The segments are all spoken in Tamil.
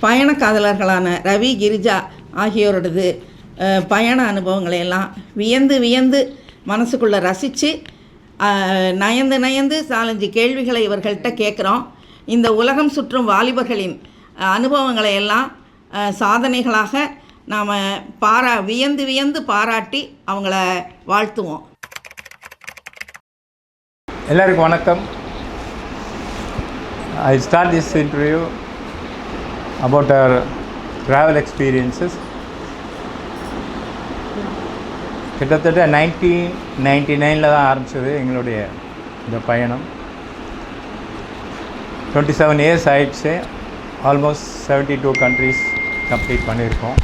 பயண காதலர்களான ரவி, கிரிஜா ஆகியோரது பயண அனுபவங்களை எல்லாம் வியந்து வியந்து மனசுக்குள்ளே ரசித்து நயந்து நயந்து 4-5 கேள்விகளை இவர்கள்ட்ட கேட்குறோம். இந்த உலகம் சுற்றும் வாலிபர்களின் அனுபவங்களை எல்லாம் சாதனைகளாக நாம் வியந்து வியந்து பாராட்டி அவங்கள வாழ்த்துவோம். எல்லாருக்கும் வணக்கம். I start this interview about our travel experiences. கிட்டத்தட்ட 1999 தான் ஆரம்பித்தது எங்களுடைய இந்த பயணம். 27 இயர்ஸ் ஆயிடுச்சு. ஆல்மோஸ்ட் 72 கண்ட்ரீஸ் கம்ப்ளீட் பண்ணியிருக்கோம்.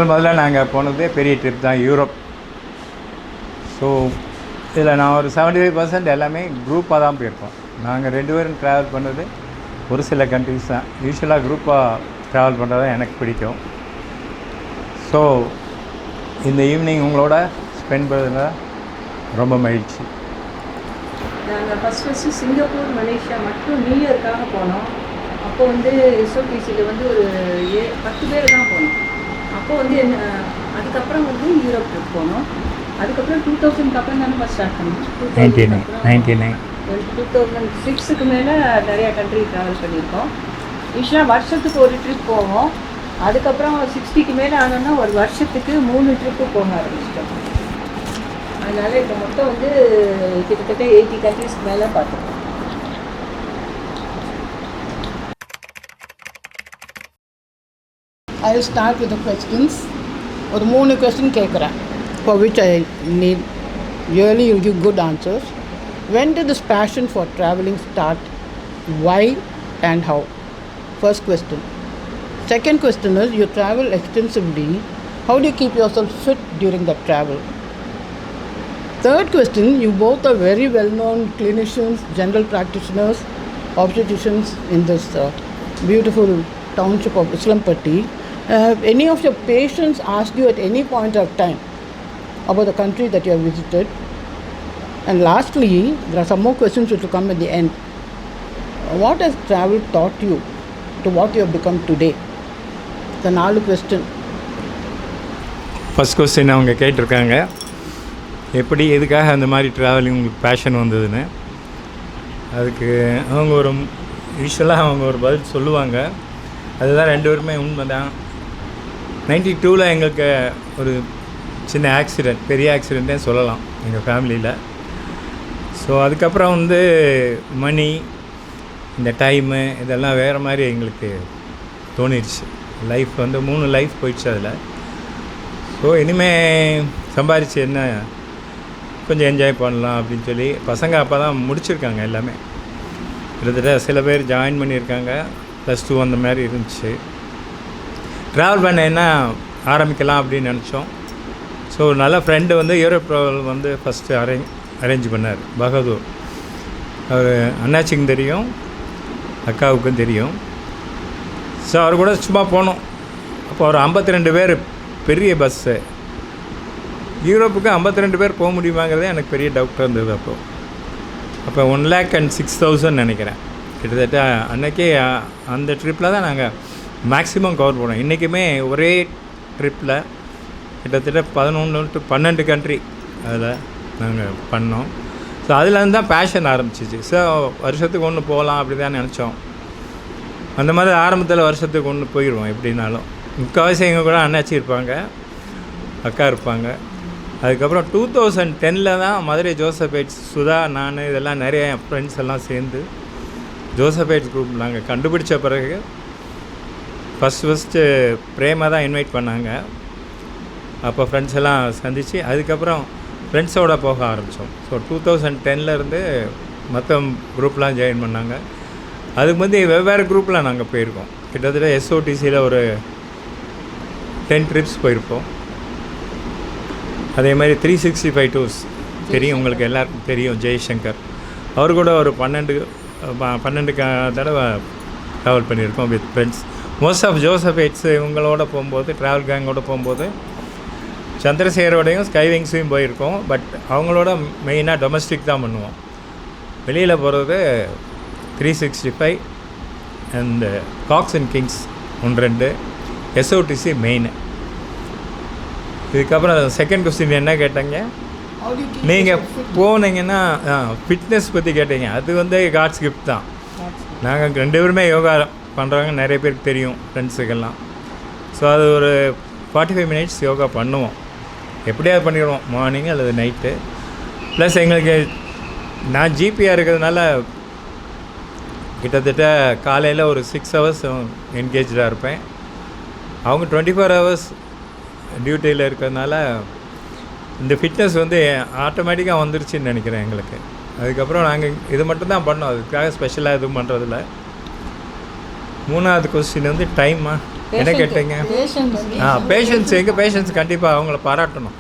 முதல்ல நாங்கள் போனதே பெரிய ட்ரிப் தான், யூரோப். ஸோ இதில் நான் ஒரு 75% எல்லாமே குரூப்பாக தான் போயிருக்கோம். நாங்கள் 2 பேரும் ட்ராவல் பண்ணது ஒரு சில கண்ட்ரிஸ் தான். யூஸ்வலாக குரூப்பாக ட்ராவல் பண்ணுறது தான் எனக்கு பிடிக்கும். ஸோ இந்த ஈவினிங் உங்களோட ஸ்பெண்ட் பண்ணுறதுல ரொம்ப மகிழ்ச்சி. நாங்கள் ஃபஸ்ட்டு சிங்கப்பூர், மலேசியா மட்டும் நியூ இயர்க்காக போனோம். அப்போ வந்து எஸ்ஓபிசியில் வந்து ஒரு 10 பேர் தான் போனோம். அப்போ வந்து அதுக்கப்புறம் வந்து யூரோப் ட்ரிப் போனோம். அதுக்கப்புறம் 2000 அப்புறம் தானே ஃபஸ்ட் ஸ்டார்ட் பண்ணோம். 2006க்கு மேலே நிறையா கண்ட்ரி ட்ராவல் பண்ணியிருக்கோம். யூஸ்வலாக வருஷத்துக்கு ஒரு ட்ரிப் போவோம். அதுக்கப்புறம் 60க்கு மேலே ஆனோன்னா ஒரு வருஷத்துக்கு 3 ட்ரிப்பு போக ஆரம்பிச்சிட்டோம். அதனால் இப்போ மொத்தம் வந்து கிட்டத்தட்ட 80 கண்ட்ரிஸ்க்கு மேலே பார்த்துருக்கோம். I will start with the questions. ஒரு 3 கொஸ்டின் கேட்குறேன், for which I need really you'll give good answers. When did this passion for traveling start? Why and how? First question. Second question is, you travel extensively. How do you keep yourself fit during that travel? Third question, you both are very well-known clinicians, general practitioners, obstetricians in this beautiful township of Islampatti. Any of your patients asked you at any point of time about the country that you have visited? And lastly, there are some more questions which will come at the end. What has travel taught you to what you have become today? The 4 question. First question அவங்க கேட்டிருக்காங்க, எப்படி எதுக்காக அந்த மாதிரி ட்ராவலிங் உங்களுக்கு பேஷன் வந்ததுன்னு. அதுக்கு அவங்க யூஸ்வலாக அவங்க ஒரு பதில் சொல்லுவாங்க. அதுதான் 2 பேருமே உண்மை தான். 92ல் எங்களுக்கு ஒரு சின்ன ஆக்சிடெண்ட், பெரிய ஆக்சிடெண்ட்டே சொல்லலாம் எங்கள் ஃபேமிலியில். ஸோ அதுக்கப்புறம் வந்து மணி, இந்த டைமு இதெல்லாம் வேறு மாதிரி எங்களுக்கு தோணிடுச்சு. லைஃப் வந்து 3 லைஃப் போயிடுச்சு அதில். ஸோ இனிமேல் சம்பாரித்து என்ன கொஞ்சம் என்ஜாய் பண்ணலாம் அப்படின்னு சொல்லி பசங்க அப்போ தான் முடிச்சிருக்காங்க எல்லாமே. கிட்டத்தட்ட சில பேர் ஜாயின் பண்ணியிருக்காங்க, +2 அந்த மாதிரி இருந்துச்சு. ட்ராவல் பண்ண என்ன ஆரம்பிக்கலாம் அப்படின்னு நினச்சோம். ஸோ நல்ல ஃப்ரெண்டு வந்து யூரோப் ட்ராவல் வந்து ஃபஸ்ட்டு அரேஞ்ச் பண்ணார், பகதூர். அவர் அண்ணாச்சிக்கும் தெரியும், அக்காவுக்கும் தெரியும். ஸோ அவர் கூட சும்மா போனோம். அப்போ ஒரு 52 பேர் பெரிய பஸ்ஸு. யூரோப்புக்கு 52 பேர் போக முடியுமாங்கிறதே எனக்கு பெரிய டவுட்டாக இருந்தது. அப்போ 1,06,000 நினைக்கிறேன். கிட்டத்தட்ட அன்றைக்கே அந்த ட்ரிப்பில் தான் நாங்கள் மேக்ஸிமம் கவர் பண்ணோம். இன்றைக்குமே ஒரே ட்ரிப்பில் கிட்டத்தட்ட 11 to 12 கண்ட்ரி அதில் நாங்கள் பண்ணோம். ஸோ அதுலேருந்து தான் பேஷன் ஆரம்பிச்சிச்சு. ஸோ வருஷத்துக்கு ஒன்று போகலாம் அப்படி தான் நினச்சோம். அந்த மாதிரி ஆரம்பத்தில் வருஷத்துக்கு ஒன்று போயிடுவோம் எப்படின்னாலும். முக்கால்வாசி எங்கள் கூட அண்ணாச்சி இருப்பாங்க, அக்கா இருப்பாங்க. அதுக்கப்புறம் 2010 தான் மதுரை ஜோசபைட்ஸ், சுதா, நான் இதெல்லாம் நிறைய ஃப்ரெண்ட்ஸ் எல்லாம் சேர்ந்து ஜோசபைட்ஸ் குரூப் நாங்கள் கண்டுபிடிச்ச பிறகு ஃபஸ்ட்டு பிரேமா தான் இன்வைட் பண்ணாங்க. அப்போ ஃப்ரெண்ட்ஸ் எல்லாம் சந்தித்து அதுக்கப்புறம் ஃப்ரெண்ட்ஸோடு போக ஆரம்பித்தோம். ஸோ 2010 மற்ற குரூப்லாம் ஜாயின் பண்ணாங்க. அதுக்கு வந்து வெவ்வேறு குரூப்பில் நாங்கள் போயிருக்கோம். கிட்டத்தட்ட எஸ்ஓடிசியில் ஒரு 10 ட்ரிப்ஸ் போயிருப்போம். அதே மாதிரி 365 டூர்ஸ் தெரியும், உங்களுக்கு எல்லாருக்கும் தெரியும். ஜெய்சங்கர் அவர் கூட ஒரு 12 தடவை ட்ராவல் பண்ணியிருக்கோம் வித் ஃப்ரெண்ட்ஸ். மோஸ்ட் ஆஃப் ஜோசபைட்ஸ் இவங்களோட போகும்போது, ட்ராவல் கேங்கோடு போகும்போது சந்திரசேகரோடையும் ஸ்கைவிங்ஸையும் போயிருக்கோம். பட் அவங்களோட மெயினாக டொமஸ்டிக் தான் பண்ணுவோம். வெளியில் போகிறது 365 and Cox and Kings 1-2, SOTC main. இதுக்கப்புறம் செகண்ட் கொஸ்டின் என்ன கேட்டாங்க, How do you keep நீங்கள் yourself fit? போனீங்கன்னா ஃபிட்னஸ் பற்றி கேட்டீங்க. அது வந்து காட்ஸ் கிஃப்ட் தான். நாங்கள் 2 பேருமே யோகா பண்ணுறவங்க நிறைய பேருக்கு தெரியும், ஃப்ரெண்ட்ஸுக்கெல்லாம். ஸோ அது ஒரு 45 மினிட்ஸ் யோகா பண்ணுவோம், எப்படியாவது பண்ணிடுவோம், மார்னிங் அல்லது நைட்டு. ப்ளஸ் எங்களுக்கு நான் ஜிபியாக இருக்கிறதுனால கிட்டத்தட்ட காலையில் ஒரு 6 ஹவர்ஸ் என்கேஜாக இருப்பேன். அவங்க 24 ஹவர்ஸ் டியூட்டியில் இருக்கிறதுனால இந்த ஃபிட்னஸ் வந்து ஆட்டோமேட்டிக்காக வந்துருச்சுன்னு நினைக்கிறேன் எங்களுக்கு. அதுக்கப்புறம் நாங்கள் இது மட்டும்தான் பண்ணோம், அதுக்காக ஸ்பெஷலாக எதுவும் பண்ணுறதில்ல. 3வது கொஸ்டின் வந்து டைமா என்ன கேட்டீங்க? பேஷன்ஸ். எங்கள் பேஷன்ஸ் கண்டிப்பாக அவங்கள பாராட்டணும்.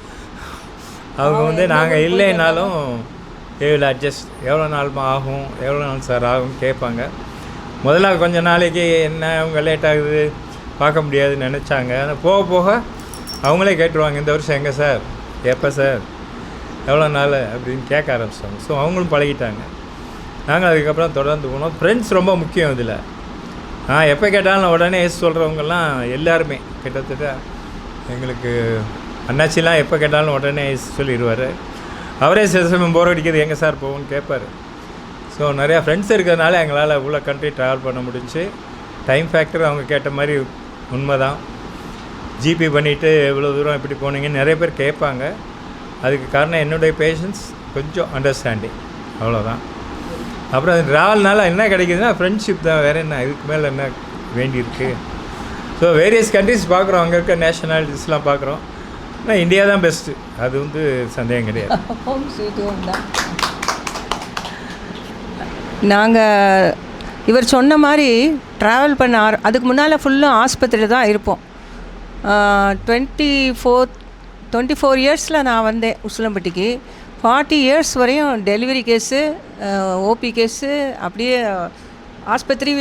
அவங்க வந்து நாங்கள் இல்லைனாலும் வில் அட்ஜஸ்ட், எவ்வளோ நாள் ஆகும், எவ்வளோ நாள் சார் ஆகும் கேட்பாங்க. முதல்ல கொஞ்சம் நாளைக்கு என்ன அவங்க லேட் ஆகுது, பார்க்க முடியாதுன்னு நினச்சாங்க. ஆனால் போக போக அவங்களே கேட்டுருவாங்க, இந்த வருஷம் எங்கே சார், எப்போ சார், எவ்வளோ நாள் அப்படின்னு கேட்க ஆரம்பிச்சிட்டாங்க. ஸோ அவங்களும் பழகிட்டாங்க. நாங்கள் அதுக்கப்புறம் தொடர்ந்து போனோம். ஃப்ரெண்ட்ஸ் ரொம்ப முக்கியம் இதில். எப்போ கேட்டாலும் உடனே சொல்கிறவங்கெல்லாம் எல்லாருமே கிட்டத்தட்ட எங்களுக்கு அண்ணாச்சிலாம் எப்போ கேட்டாலும் உடனே சொல்லிடுவார். அவரே சில சமயம் போர் அடிக்கிறது, எங்கே சார் போகும்னு கேட்பார். ஸோ நிறையா ஃப்ரெண்ட்ஸ் இருக்கிறதுனால எங்களால் இவ்வளோ கண்ட்ரி ட்ராவல் பண்ண முடிஞ்சு. டைம் ஃபேக்டர் அவங்க கேட்ட மாதிரி உண்மை தான். ஜிபி பண்ணிவிட்டு எவ்வளோ தூரம் எப்படி போனீங்கன்னு நிறைய பேர் கேட்பாங்க. அதுக்கு காரணம் என்னுடைய பேஷன்ஸ், கொஞ்சம் அண்டர்ஸ்டாண்டிங், அவ்வளோதான். அப்புறம் ட்ராவல்னால என்ன கிடைக்குதுன்னா ஃப்ரெண்ட்ஷிப் தான், வேறு என்ன, இதுக்கு மேலே என்ன வேண்டியிருக்கு. ஸோ வேரியஸ் கண்ட்ரிஸ் பார்க்குறோம், அங்கே இருக்க நேஷனாலிட்டிஸ்லாம் பார்க்குறோம். ஆனால் இந்தியா தான் பெஸ்ட்டு, அது வந்து சந்தேகம் கிடையாது. ஹோம் ஸ்வீட் ஹோம் தான். நாங்கள் இவர் சொன்ன மாதிரி ட்ராவல் பண்ண அதுக்கு முன்னால் ஃபுல்லும் ஆஸ்பத்திரியில் தான் இருப்போம். 24 இயர்ஸில் நான் வந்தேன் உசிலம்பட்டிக்கு. 40 இயர்ஸ் வரையும் டெலிவரி கேஸு, ஓபி கேஸு, அப்படியே ஆஸ்பத்திரி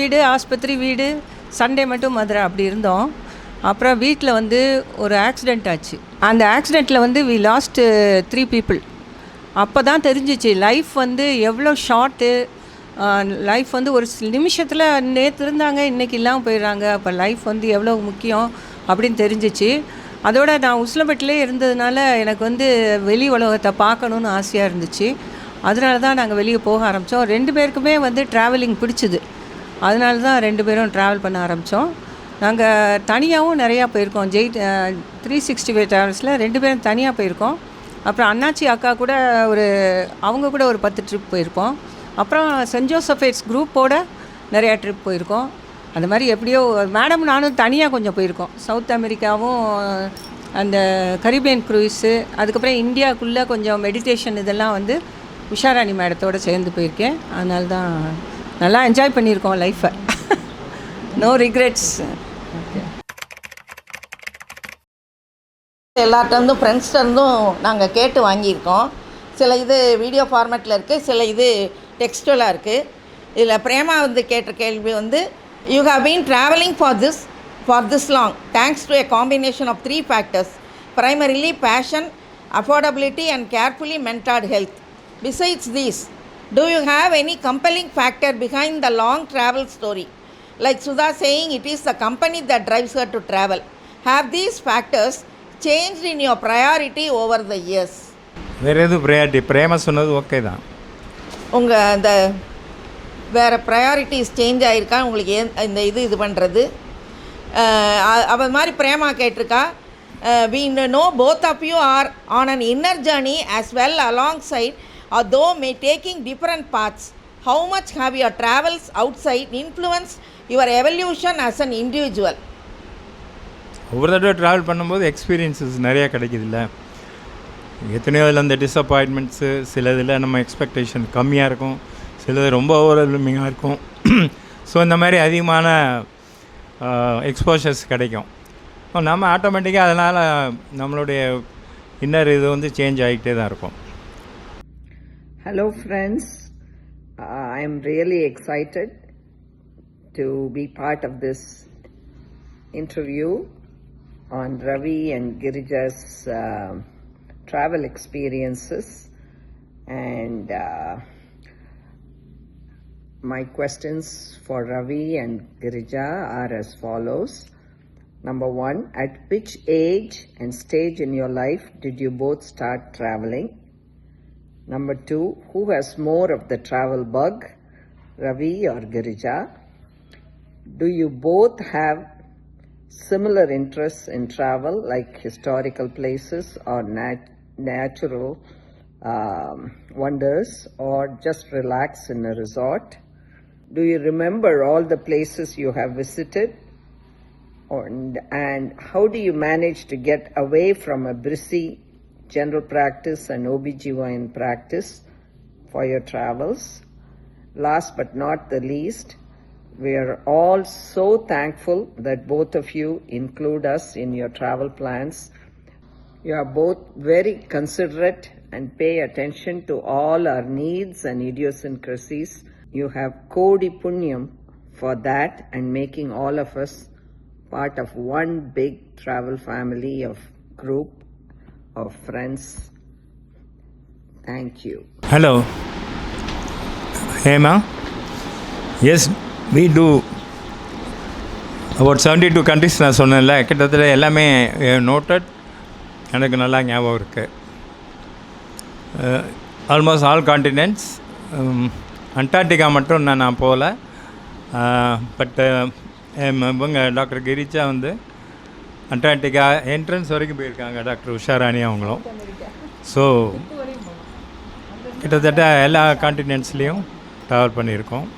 வீடு, சண்டே மட்டும் மதுரை அப்படி இருந்தோம். அப்புறம் வீட்டில் வந்து ஒரு ஆக்சிடெண்ட் ஆச்சு. அந்த ஆக்சிடெண்ட்டில் வந்து வி லாஸ்ட் 3 people. அப்போ தான் தெரிஞ்சிச்சு லைஃப் வந்து எவ்வளோ ஷார்ட்டு. லைஃப் வந்து ஒரு நிமிஷத்தில் நேற்று இருந்தாங்க இன்றைக்கி இல்லாமல் போயிடுறாங்க. அப்போ லைஃப் வந்து எவ்வளோ முக்கியம் அப்படின்னு தெரிஞ்சிச்சு. அதோட நான் உசிலம்பட்டிலே இருந்ததுனால எனக்கு வந்து வெளி உலகத்தை பார்க்கணுன்னு ஆசையாக இருந்துச்சு. அதனால தான் நாங்கள் வெளியே போக ஆரம்பித்தோம். 2 பேருக்குமே வந்து ட்ராவலிங் பிடிச்சிது. அதனால தான் 2 பேரும் ட்ராவல் பண்ண ஆரம்பித்தோம். நாங்கள் தனியாகவும் நிறையா போயிருக்கோம். 365 ட்ராவல்ஸில் 2 பேரும் தனியாக போயிருக்கோம். அப்புறம் அண்ணாச்சி அக்கா கூட அவங்க கூட ஒரு 10 ட்ரிப் போயிருக்கோம். அப்புறம் சென்ட் ஜோசஃபேட்ஸ் குரூப்போடு நிறையா ட்ரிப் போயிருக்கோம். அந்த மாதிரி எப்படியோ மேடம் நானும் தனியாக கொஞ்சம் போயிருக்கோம். சவுத் அமெரிக்காவும் அந்த கரீபியன் க்ரூயிஸு, அதுக்கப்புறம் இந்தியாவுக்குள்ளே கொஞ்சம் மெடிடேஷன் இதெல்லாம் வந்து உஷாராணி மேடத்தோடு சேர்ந்து போயிருக்கேன். அதனால தான் நல்லா என்ஜாய் பண்ணியிருக்கோம் லைஃப்பை. No regrets. எல்லார்ட்டேருந்தும் ஃப்ரெண்ட்ஸ்டேருந்தும் நாங்கள் கேட்டு வாங்கியிருக்கோம். சில இது வீடியோ ஃபார்மேட்டில் இருக்குது, சில இது டெக்ஸ்டுவலாக இருக்குது. இதில் பிரேமா வந்து கேட்ட கேள்வி வந்து, you have been travelling for this long thanks to a combination of 3 factors, primarily passion, affordability and carefully mentored health. Besides these, do you have any compelling factor behind the long travel story? Like Sudha saying it is the company that drives her to travel. Have these factors changed in your priority over the years? வேறு எதுவும் ப்ரையாரிட்டி, பிரேமா சொன்னது ஓகே தான். உங்கள் அந்த வேறு ப்ரையாரிட்டிஸ் சேஞ்ச் ஆகிருக்கா உங்களுக்கு? இந்த இது பண்ணுறது அவன் மாதிரி Prema கேட்டிருக்கா. we know both of you are on an inner journey as well alongside, although may taking different paths. How much have your travels outside influenced your evolution as an individual? ஒவ்வொரு தடவை ட்ராவல் பண்ணும்போது எக்ஸ்பீரியன்ஸஸ் நிறையா கிடைக்குதுல்ல. எத்தனையோ இதில் அந்த டிஸப்பாயின்மெண்ட்ஸு, சில இதில் நம்ம எக்ஸ்பெக்டேஷன் கம்மியாக இருக்கும், சிலது ரொம்ப ஓவர்வெல்மிங்காக இருக்கும். ஸோ இந்த மாதிரி அதிகமான எக்ஸ்போஷர்ஸ் கிடைக்கும். நம்ம ஆட்டோமேட்டிக்காக அதனால் நம்மளுடைய இன்னர் இது வந்து சேஞ்ச் ஆகிக்கிட்டே தான் இருக்கும். Hello friends, I am really excited to be part of this interview on Ravi and Girija's travel experiences, and my questions for Ravi and Girija are as follows. Number 1, at which age and stage in your life did you both start traveling? Number 2, who has more of the travel bug, Ravi or Girija? Do you both have similar interests in travel, like historical places or natural wonders, or just relax in a resort? Do you remember all the places you have visited? And how do you manage to get away from a busy general practice and OBGYN practice for your travels? Last but not the least, we are all so thankful that both of you include us in your travel plans. You are both very considerate and pay attention to all our needs and idiosyncrasies. You have Kodi Punyam for that and making all of us part of one big travel family of group of friends. Thank you. Hello. Hema. Yes, we do. About 72 countries நான் சொன்னேன்ல, கிட்டத்தட்ட எல்லாமே நோட்டட், எனக்கு நல்லா ஞாபகம் இருக்குது. Almost all continents. அண்டார்டிகா மட்டும் நான் போகல. பட் இவங்க டாக்டர் கிரிஜா வந்து அண்டார்டிகா என்ட்ரன்ஸ் வரைக்கும் போயிருக்காங்க, டாக்டர் உஷாராணி அவங்களும். ஸோ கிட்டத்தட்ட எல்லா காண்டினென்ட்ஸ்லேயும் ட்ராவல் பண்ணியிருக்கோம்.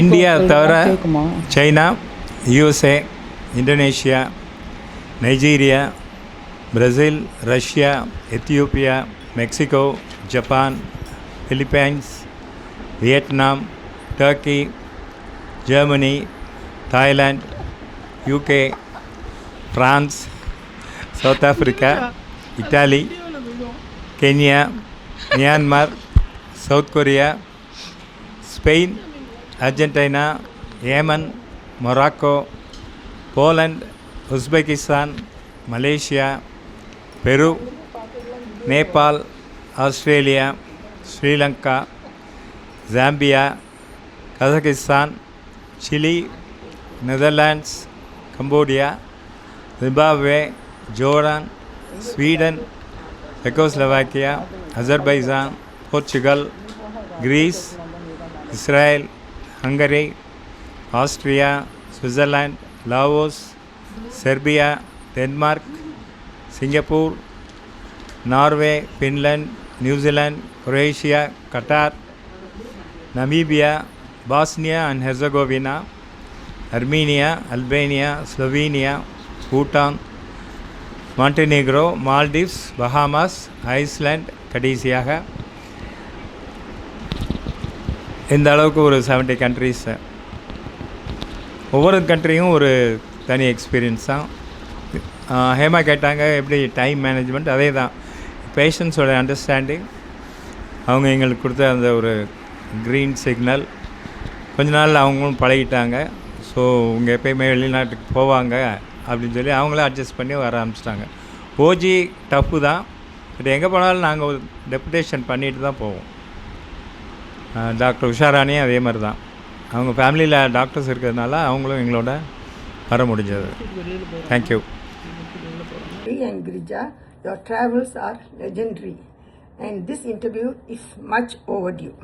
இந்தியா தவிர China, USA, Indonesia, Nigeria, Brazil, Russia, Ethiopia, Mexico, Japan, Philippines, Vietnam, Turkey, Germany, Thailand, UK, France, South Africa, Italy, Kenya, Myanmar, South Korea, Spain, Argentina, Yemen, Morocco, Poland, Uzbekistan, Malaysia, Peru, Nepal, Australia, Sri Lanka, Zambia, Kazakhstan, Chile, Netherlands, Cambodia, Zimbabwe, Jordan, Sweden, Czechoslovakia, Azerbaijan, Portugal, Greece, Israel, Hungary, Austria, Switzerland, Laos, Serbia, Denmark, Singapore, Norway, Finland, New Zealand, Croatia, Qatar, Namibia, Bosnia and Herzegovina, Armenia, Albania, Slovenia, Bhutan, Montenegro, Maldives, Bahamas, Iceland கடைசியாக. இந்த அளவுக்கு ஒரு 70 கண்ட்ரீஸ். ஒவ்வொரு கண்ட்ரியும் ஒரு தனி எக்ஸ்பீரியன்ஸ் தான். ஹேமா கேட்டாங்க எப்படி டைம் மேனேஜ்மெண்ட். அதே தான், பேஷண்ட்ஸோட அண்டர்ஸ்டாண்டிங், அவங்க எங்களுக்கு கொடுத்த அந்த ஒரு க்ரீன் சிக்னல். கொஞ்ச நாள் அவங்களும் பழகிட்டாங்க. ஸோ இங்கே எப்போயுமே வெளிநாட்டுக்கு போவாங்க அப்படின்னு சொல்லி அவங்களே அட்ஜஸ்ட் பண்ணி வர ஆரம்பிச்சிட்டாங்க. ஓஜி டஃப்பு தான், பட் எங்கே போனாலும் நாங்கள் ஒரு டெப்புடேஷன் பண்ணிட்டு தான் போவோம். டாக்டர் உஷாராணியும் அதே மாதிரி தான். அவங்க ஃபேமிலியில் டாக்டர்ஸ் இருக்கிறதுனால அவங்களும் எங்களோட வர முடிஞ்சது. Thank you. And Girija, your travels are legendary, and this interview is much overdue.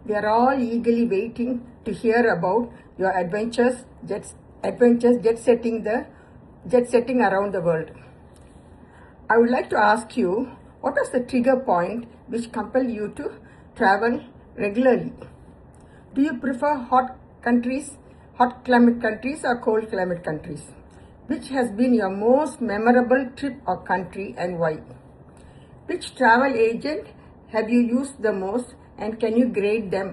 We are all eagerly waiting to hear about your adventures jet setting around the world. I would like to ask you, what was the trigger point which compelled you to travel regularly? Do you prefer hot climate countries or cold climate countries? Which has been your most memorable trip or country and why? Which travel agent have you used the most and can you grade them?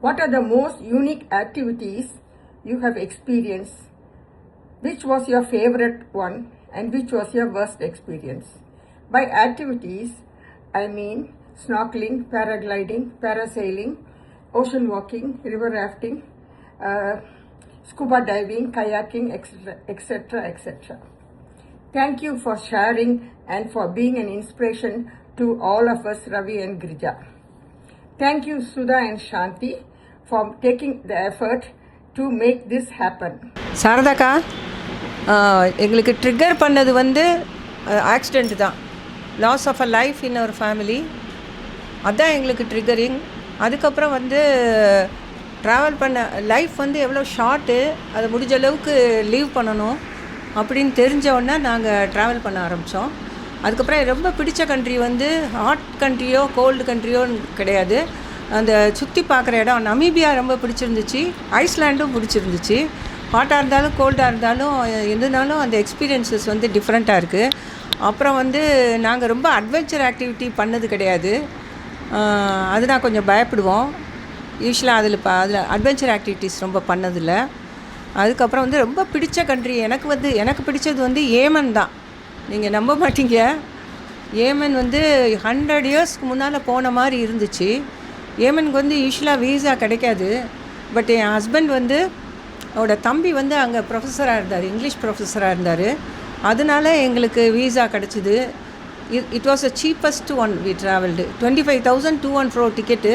What are the most unique activities you have experienced? Which was your favorite one and which was your worst experience? By activities, I mean snorkeling, paragliding, parasailing, ocean walking, river rafting, scuba diving, kayaking, etc., etc. Thank you for sharing and for being an inspiration to all of us, Ravi and Girija. Thank you, Sudha and Shanti, for taking the effort to make this happen. சாரதாக்கா, எங்களுக்கு ட்ரிகர் பண்ணது வந்து ஆக்சிடெண்ட் தான். Loss of a life in our family, அதுதான் எங்களுக்கு ட்ரிகரிங். அதுக்கப்புறம் வந்து ட்ராவல் பண்ண லைஃப் வந்து எவ்வளோ ஷார்ட்டு, அதை முடிஞ்ச அளவுக்கு லீவ் பண்ணணும் அப்படின்னு தெரிஞ்சவுடனே நாங்கள் ட்ராவல் பண்ண ஆரம்பித்தோம். அதுக்கப்புறம் ரொம்ப பிடிச்ச கண்ட்ரி வந்து ஹாட் கண்ட்ரியோ கோல்டு கண்ட்ரியோ கிடையாது, அந்த சுற்றி பார்க்குற இடம். நமீபியா ரொம்ப பிடிச்சிருந்துச்சு, ஐஸ்லாண்டும் பிடிச்சிருந்துச்சு. ஹாட்டாக இருந்தாலும் கோல்டாக இருந்தாலும் எதுனாலும் அந்த எக்ஸ்பீரியன்ஸஸ் வந்து டிஃப்ரெண்ட்டாக இருக்குது. அப்புறம் வந்து நாங்கள் ரொம்ப அட்வென்ச்சர் ஆக்டிவிட்டி பண்ணது கிடையாது, அது நான் கொஞ்சம் பயப்படுவோம். யூஸ்வலாக அதில் அட்வென்ச்சர் ஆக்டிவிட்டீஸ் ரொம்ப பண்ணதில்லை. அதுக்கப்புறம் வந்து ரொம்ப பிடிச்ச கண்ட்ரி எனக்கு பிடிச்சது வந்து ஏமன் தான். நீங்கள் நம்ப மாட்டீங்க, ஏமன் வந்து 100 இயர்ஸ்க்கு முன்னால் போன மாதிரி இருந்துச்சு. ஏமனுக்கு வந்து யூஸ்வலாக வீசா கிடைக்காது. பட் என் ஹஸ்பண்ட் வந்து அவரோட தம்பி வந்து அங்கே ப்ரொஃபஸராக இருந்தார், இங்கிலீஷ் ப்ரொஃபஸராக இருந்தார். அதனால எங்களுக்கு வீசா கிடச்சிது. It was a cheapest one. We travelled 25,000 to and fro ticket.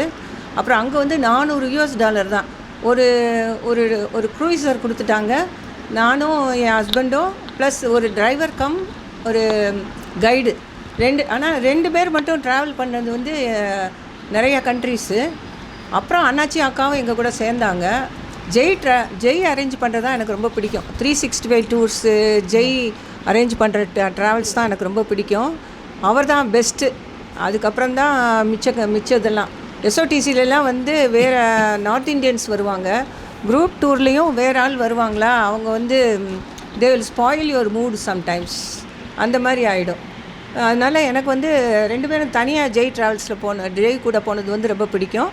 அப்புறம் அங்கே வந்து $400 தான். ஒரு ஒரு ஒரு க்ரூயிசர் கொடுத்துட்டாங்க. நானும் என் ஹஸ்பண்டும் ப்ளஸ் ஒரு டிரைவர் கம் ஒரு கைடு, ஆனால் 2 பேர் மட்டும் ட்ராவல் பண்ணது வந்து நிறைய கண்ட்ரீஸு. அப்புறம் அண்ணாச்சி அக்காவும் எங்கள் கூட சேர்ந்தாங்க. ஜெய் அரேஞ்ச் பண்ணுறது தான் எனக்கு ரொம்ப பிடிக்கும். 365 டூர்ஸு ஜெய் அரேஞ்ச் பண்ணுற ட்ராவல்ஸ் தான் எனக்கு ரொம்ப பிடிக்கும். அவர் தான் பெஸ்ட்டு. அதுக்கப்புறம் தான் மிச்சதெல்லாம் எஸ்ஓடிசிலலாம் வந்து வேறு நார்த் இண்டியன்ஸ் வருவாங்க. குரூப் டூர்லேயும் வேறு ஆள் வருவாங்களா, அவங்க வந்து they will spoil your mood sometimes, அந்த மாதிரி ஆகிடும். அதனால் எனக்கு வந்து 2 பேரும் தனியாக ஜெய் கூட போனது வந்து ரொம்ப பிடிக்கும்.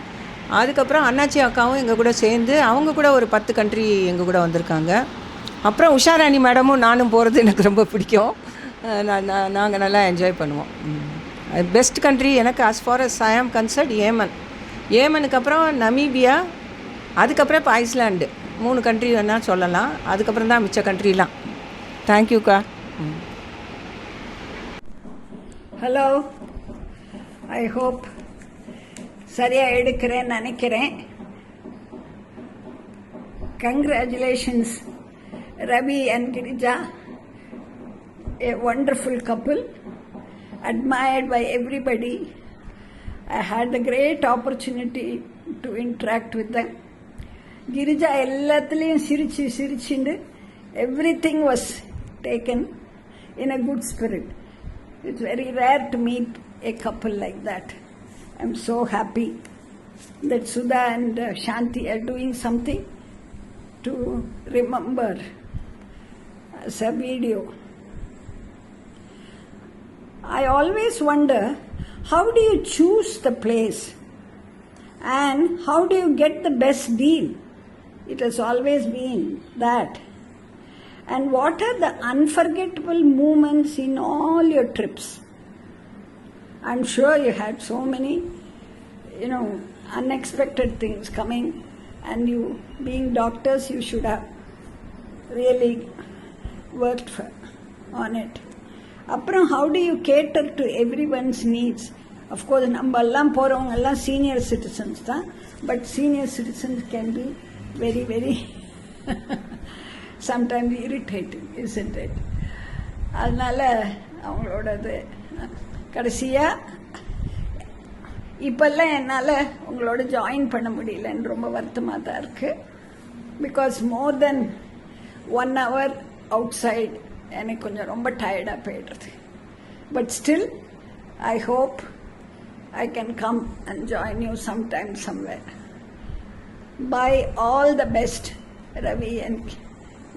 அதுக்கப்புறம் அண்ணாச்சி அக்காவும் எங்கள் கூட சேர்ந்து அவங்க கூட ஒரு 10 கண்ட்ரி எங்கள் கூட வந்திருக்காங்க. அப்புறம் உஷாராணி மேடமும் நானும் போகிறது எனக்கு ரொம்ப பிடிக்கும். நாங்கள் நல்லா என்ஜாய் பண்ணுவோம். பெஸ்ட் கண்ட்ரி எனக்கு as far as I am concerned ஏமனுக்கு அப்புறம் நமீபியா, அதுக்கப்புறம் இப்போ ஐஸ்லாண்டு. 3 கண்ட்ரி வேணால் சொல்லலாம். அதுக்கப்புறம் தான் மிச்ச கண்ட்ரிலாம். தேங்க்யூக்கா. ஹலோ, ஐ ஹோப் சரியாக எடுக்கிறேன்னு நினைக்கிறேன். Congratulations Ravi and Girija, a wonderful couple, admired by everybody. I had the great opportunity to interact with them. Girija எல்லாத்துலேயும் சிரிச்சுண்டு everything was taken in a good spirit. It's very rare to meet a couple like that. I'm so happy that Sudha and Shanti are doing something to remember as a video. I always wonder, how do you choose the place and how do you get the best deal? It has always been that. And what are the unforgettable moments in all your trips? I'm sure you had so many, unexpected things coming, and you being doctors, you should have really worked on it. Apram, how do you cater to everyone's needs? Of course, நம்ம எல்லாம் போறவங்க எல்லாம் senior citizens தான், but senior citizens can be very, very sometimes irritating, isn't it? அதனால அவங்களோடது கடைசியாக இப்போல்லாம் என்னால் உங்களோட ஜாயின் பண்ண முடியலன்னு ரொம்ப வருத்தமாக தான் இருக்குது. Because more than 1 hour outside எனக்கு கொஞ்சம் ரொம்ப டயர்டாக போயிடுறது. But still I hope I can come and join you sometime somewhere. Bye all the best Ravi and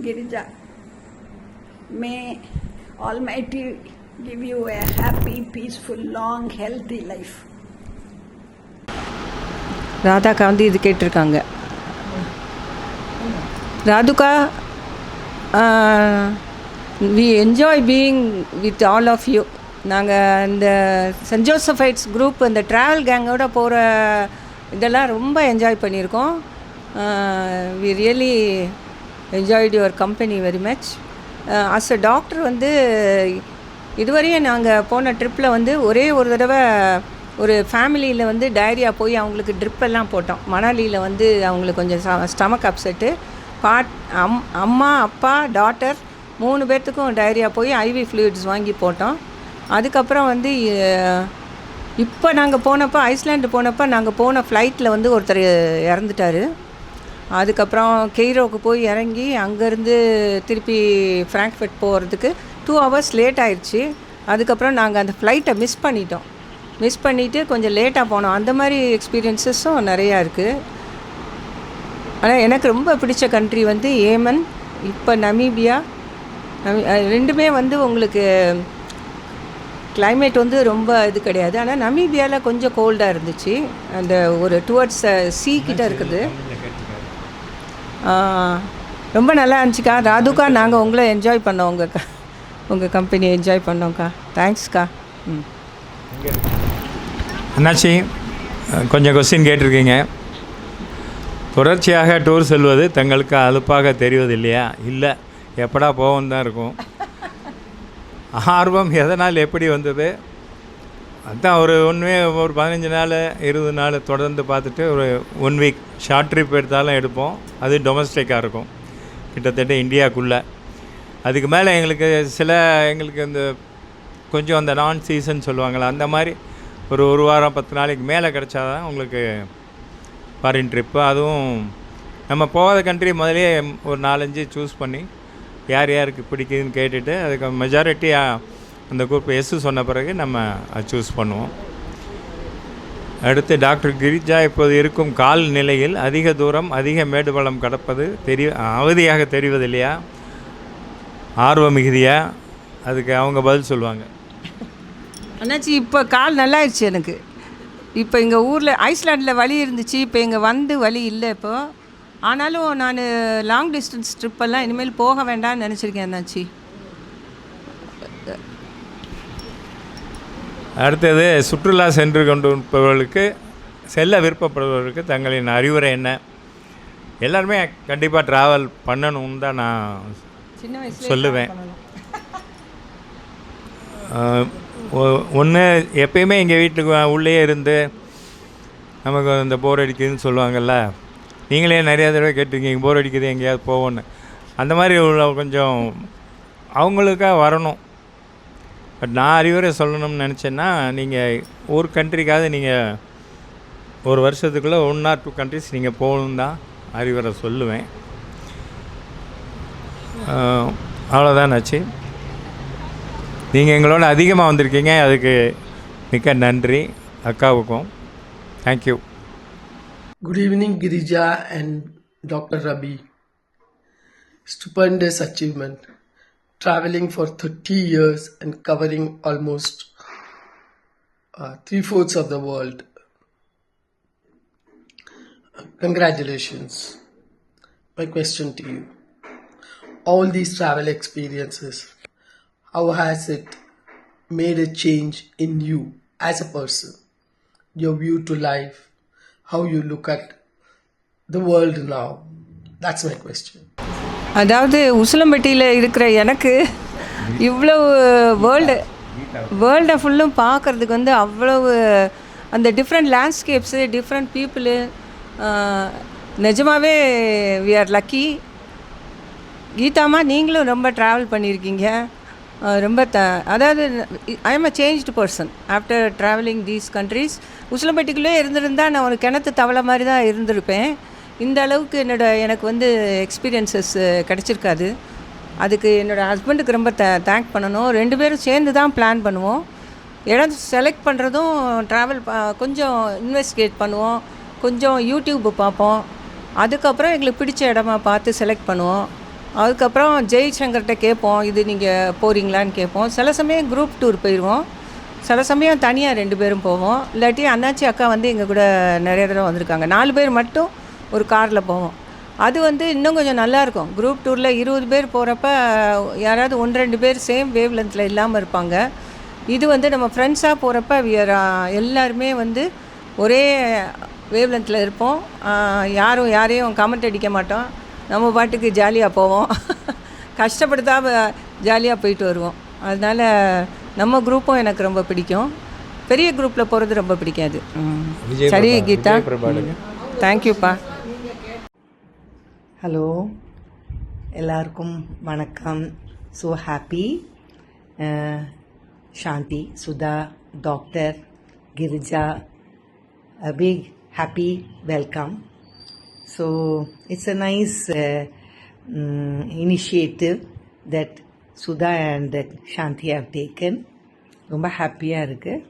Girija. May Almighty give you a happy, peaceful, long, healthy life. ராதாக்கா வந்து இது கேட்டிருக்காங்க. ராதுகா, we enjoy being with all of you. நாங்கள் இந்த சென்ட் ஜோசஃபைட்ஸ் குரூப் இந்த ட்ராவல் கேங்கோட போகிற இதெல்லாம் ரொம்ப என்ஜாய் பண்ணியிருக்கோம். we really enjoyed your company very much. as a doctor வந்து இதுவரையும் நாங்கள் போன ட்ரிப்பில் வந்து ஒரே ஒரு தடவை ஒரு ஃபேமிலியில் வந்து டயரியா போய் அவங்களுக்கு ட்ரிப் எல்லாம் போட்டோம். மணாலியில் வந்து அவங்களுக்கு கொஞ்சம் ஸ்டமக் அப்செட்டு. அம்மா, அப்பா, டாட்டர் 3 பேர்த்துக்கும் டயரியா போய் ஐவி ஃப்ளூயிட்ஸ் வாங்கி போட்டோம். அதுக்கப்புறம் வந்து இப்போ நாங்கள் போனப்போ, ஐஸ்லாண்டு போனப்போ நாங்கள் போன ஃப்ளைட்டில் வந்து ஒருத்தர் இறந்துட்டார். அதுக்கப்புறம் கெய்ரோவுக்கு போய் இறங்கி அங்கேருந்து திருப்பி ஃப்ராங்க்ஃபர்ட் போகிறதுக்கு 2 hours லேட் ஆயிடுச்சு. அதுக்கப்புறம் நாங்கள் அந்த ஃப்ளைட்டை மிஸ் பண்ணிவிட்டு கொஞ்சம் லேட்டாக போனோம். அந்த மாதிரி எக்ஸ்பீரியன்ஸஸும் நிறையா இருக்குது. ஆனால் எனக்கு ரொம்ப பிடிச்ச கண்ட்ரி வந்து ஏமன், இப்போ நமீபியா. ரெண்டுமே வந்து உங்களுக்கு கிளைமேட் வந்து ரொம்ப இது கிடையாது. ஆனால் நமீபியாவில் கொஞ்சம் கோல்டாக இருந்துச்சு. அந்த ஒரு டுவர்ட்ஸ் சீ கிட்ட இருக்குது. ரொம்ப நல்லா இருந்துச்சுக்கா. ராதுக்கா, நாங்கள் உங்களை என்ஜாய் பண்ணோம், உங்கள் கம்பெனியை என்ஜாய் பண்ணோம்க்கா. தேங்க்ஸ்க்கா. அண்ணாச்சி, கொஞ்சம் கொஸ்டின் கேட்டிருக்கீங்க. தொடர்ச்சியாக டூர் செல்வது தங்களுக்கு அலுப்பாக தெரிவது இல்லையா? இல்லை, எப்படா போவோம் தான் இருக்கும். ஆர்வம் எதனால் எப்படி வந்தது? அதுதான் ஒரு 15 நாள் 20 நாள் தொடர்ந்து பார்த்துட்டு ஒரு 1 வீக் ஷார்ட் ட்ரிப் எடுத்தாலும் எடுப்போம். அது டொமஸ்டிக்காக இருக்கும், கிட்டத்தட்ட இந்தியாவுக்குள்ளே. அதுக்கு மேலே எங்களுக்கு இந்த கொஞ்சம் அந்த நான் சீசன் சொல்லுவாங்களா, அந்த மாதிரி ஒரு வாரம் 10 நாளைக்கு மேலே கிடச்சாதான் உங்களுக்கு ஃபாரின் ட்ரிப்பு. அதுவும் நம்ம போகாத கண்ட்ரி முதலே ஒரு 4-5 சூஸ் பண்ணி யார் யாருக்கு பிடிக்குதுன்னு கேட்டுட்டு அதுக்கு மெஜாரிட்டியாக அந்த குரூப் சொன்ன பிறகு நம்ம சூஸ் பண்ணுவோம். அடுத்து டாக்டர் கிரிஜா, இப்போது இருக்கும் கால் நிலையில் அதிக தூரம் அதிக மேடுபள்ளம் கடப்பது அவதியாக தெரிவது இல்லையா? ஆர்வம் மிகுதியா? அதுக்கு அவங்க பதில் சொல்லுவாங்க. அண்ணாச்சி, இப்போ கால் நல்லாயிடுச்சு எனக்கு. இப்போ எங்கள் ஊரில் ஐஸ்லாண்டில் வலி இருந்துச்சு, இப்போ இங்கே வந்து வலி இல்லை இப்போ. ஆனாலும் நான் லாங் டிஸ்டன்ஸ் ட்ரிப்பெல்லாம் இனிமேல் போக வேண்டாம்னு நினச்சிருக்கேன் அண்ணாச்சி. அடுத்தது, சுற்றுலா சென்று கொண்டிருப்பவர்களுக்கு செல்ல விருப்பப்படுபவர்களுக்கு தங்களின் அறிவுரை என்ன? எல்லாருமே கண்டிப்பாக ட்ராவல் பண்ணணும்னு தான் நான் சொல்லுவேன். ஒன்று, எப்பயுமே எங்கள் வீட்டுக்கு உள்ளே இருந்து நமக்கு இந்த போர் அடிக்குதுன்னு சொல்லுவாங்கள்ல, நீங்களே நிறையா தடவை கேட்டிருக்கீங்க போர் அடிக்குது எங்கேயாவது போவோன்னு. அந்த மாதிரி உள்ள கொஞ்சம் அவங்களுக்காக வரணும். பட் நான் அறிவுரை சொல்லணும்னு நினச்சேன்னா, நீங்கள் ஒரு கண்ட்ரிக்காவது நீங்கள் ஒரு வருஷத்துக்குள்ளே 1 or 2 countries நீங்கள் போகணும் தான் அறிவுரை சொல்லுவேன். அவ்வளோதான் ஆச்சு. நீங்கள் எங்களோட அதிகமாக வந்திருக்கீங்க, அதுக்கு மிக்க நன்றி அக்காவுக்கும். Thank you. Good evening, Girija and Dr. Rabi. Stupendous achievement. Traveling for 30 years and covering almost 3/4 of the world. Congratulations. My question to you. All these travel experiences, how has it made a change in you as a person? Your view to life, how you look at the world now? That's my question. அதாவது உசிலம்பட்டியில் இருக்கிற எனக்கு இவ்வளவு வேர்ல்டை ஃபுல்லும் பார்க்குறதுக்கு வந்து அவ்வளவு அந்த டிஃப்ரெண்ட் லேண்ட்ஸ்கேப்ஸு, டிஃப்ரெண்ட் பீப்புளு, நிஜமாகவே வி ஆர் லக்கி. கீதாம்மா, நீங்களும் ரொம்ப ட்ராவல் பண்ணியிருக்கீங்க. ரொம்ப அதாவது I am a changed person after travelling these countries. உசிலம்பட்டிக்குள்ளே இருந்திருந்தால் நான் ஒரு கிணத்து தவளை மாதிரி தான் இருந்திருப்பேன். இந்த அளவுக்கு எனக்கு வந்து எக்ஸ்பீரியன்ஸஸ் கிடச்சிருக்காது. அதுக்கு என்னோடய ஹஸ்பண்டுக்கு ரொம்ப தேங்க் பண்ணணும். 2 பேரும் சேர்ந்து தான் பிளான் பண்ணுவோம். இடம் செலக்ட் பண்ணுறதும் ட்ராவல் கொஞ்சம் இன்வெஸ்டிகேட் பண்ணுவோம், கொஞ்சம் யூடியூப் பார்ப்போம். அதுக்கப்புறம் எங்களுக்கு பிடிச்ச இடமா பார்த்து செலக்ட் பண்ணுவோம். அதுக்கப்புறம் ஜெய்சங்கர்கிட்ட கேட்போம், இது நீங்கள் போகிறீங்களான்னு கேட்போம். சில சமயம் குரூப் டூர் போயிடுவோம், சில சமயம் தனியாக 2 பேரும் போவோம். இல்லாட்டி அண்ணாச்சி அக்கா வந்து எங்கள் கூட நிறைய தடவை வந்திருக்காங்க. 4 பேர் மட்டும் ஒரு காரில் போவோம். அது வந்து இன்னும் கொஞ்சம் நல்லாயிருக்கும். குரூப் டூரில் 20 பேர் போகிறப்ப யாராவது 1-2 பேர் சேம் வேவ் லென்த்தில் இல்லாமல் இருப்பாங்க. இது வந்து நம்ம ஃப்ரெண்ட்ஸாக போகிறப்ப எல்லாருமே வந்து ஒரே வேவ் லென்த்தில் இருப்போம். யாரையும் கமெண்ட் அடிக்க மாட்டோம். நம்ம பாட்டுக்கு ஜாலியாக போவோம், கஷ்டப்படுத்தாமல் ஜாலியாக போயிட்டு வருவோம். அதனால் நம்ம குரூப்பும் எனக்கு ரொம்ப பிடிக்கும். பெரிய குரூப்பில் போகிறது ரொம்ப பிடிக்காது. விஜய் சரி பிரபா- கீதா, விஜய் பிரபாடுங்க. தேங்க்யூப்பா. ஹலோ, எல்லாருக்கும் வணக்கம். So happy. Shanti, Sudha, doctor, Girija, a big happy welcome. So it's a nice initiative that Sudha and Shanti have taken. ரொம்ப ஹாப்பியாக இருக்குது.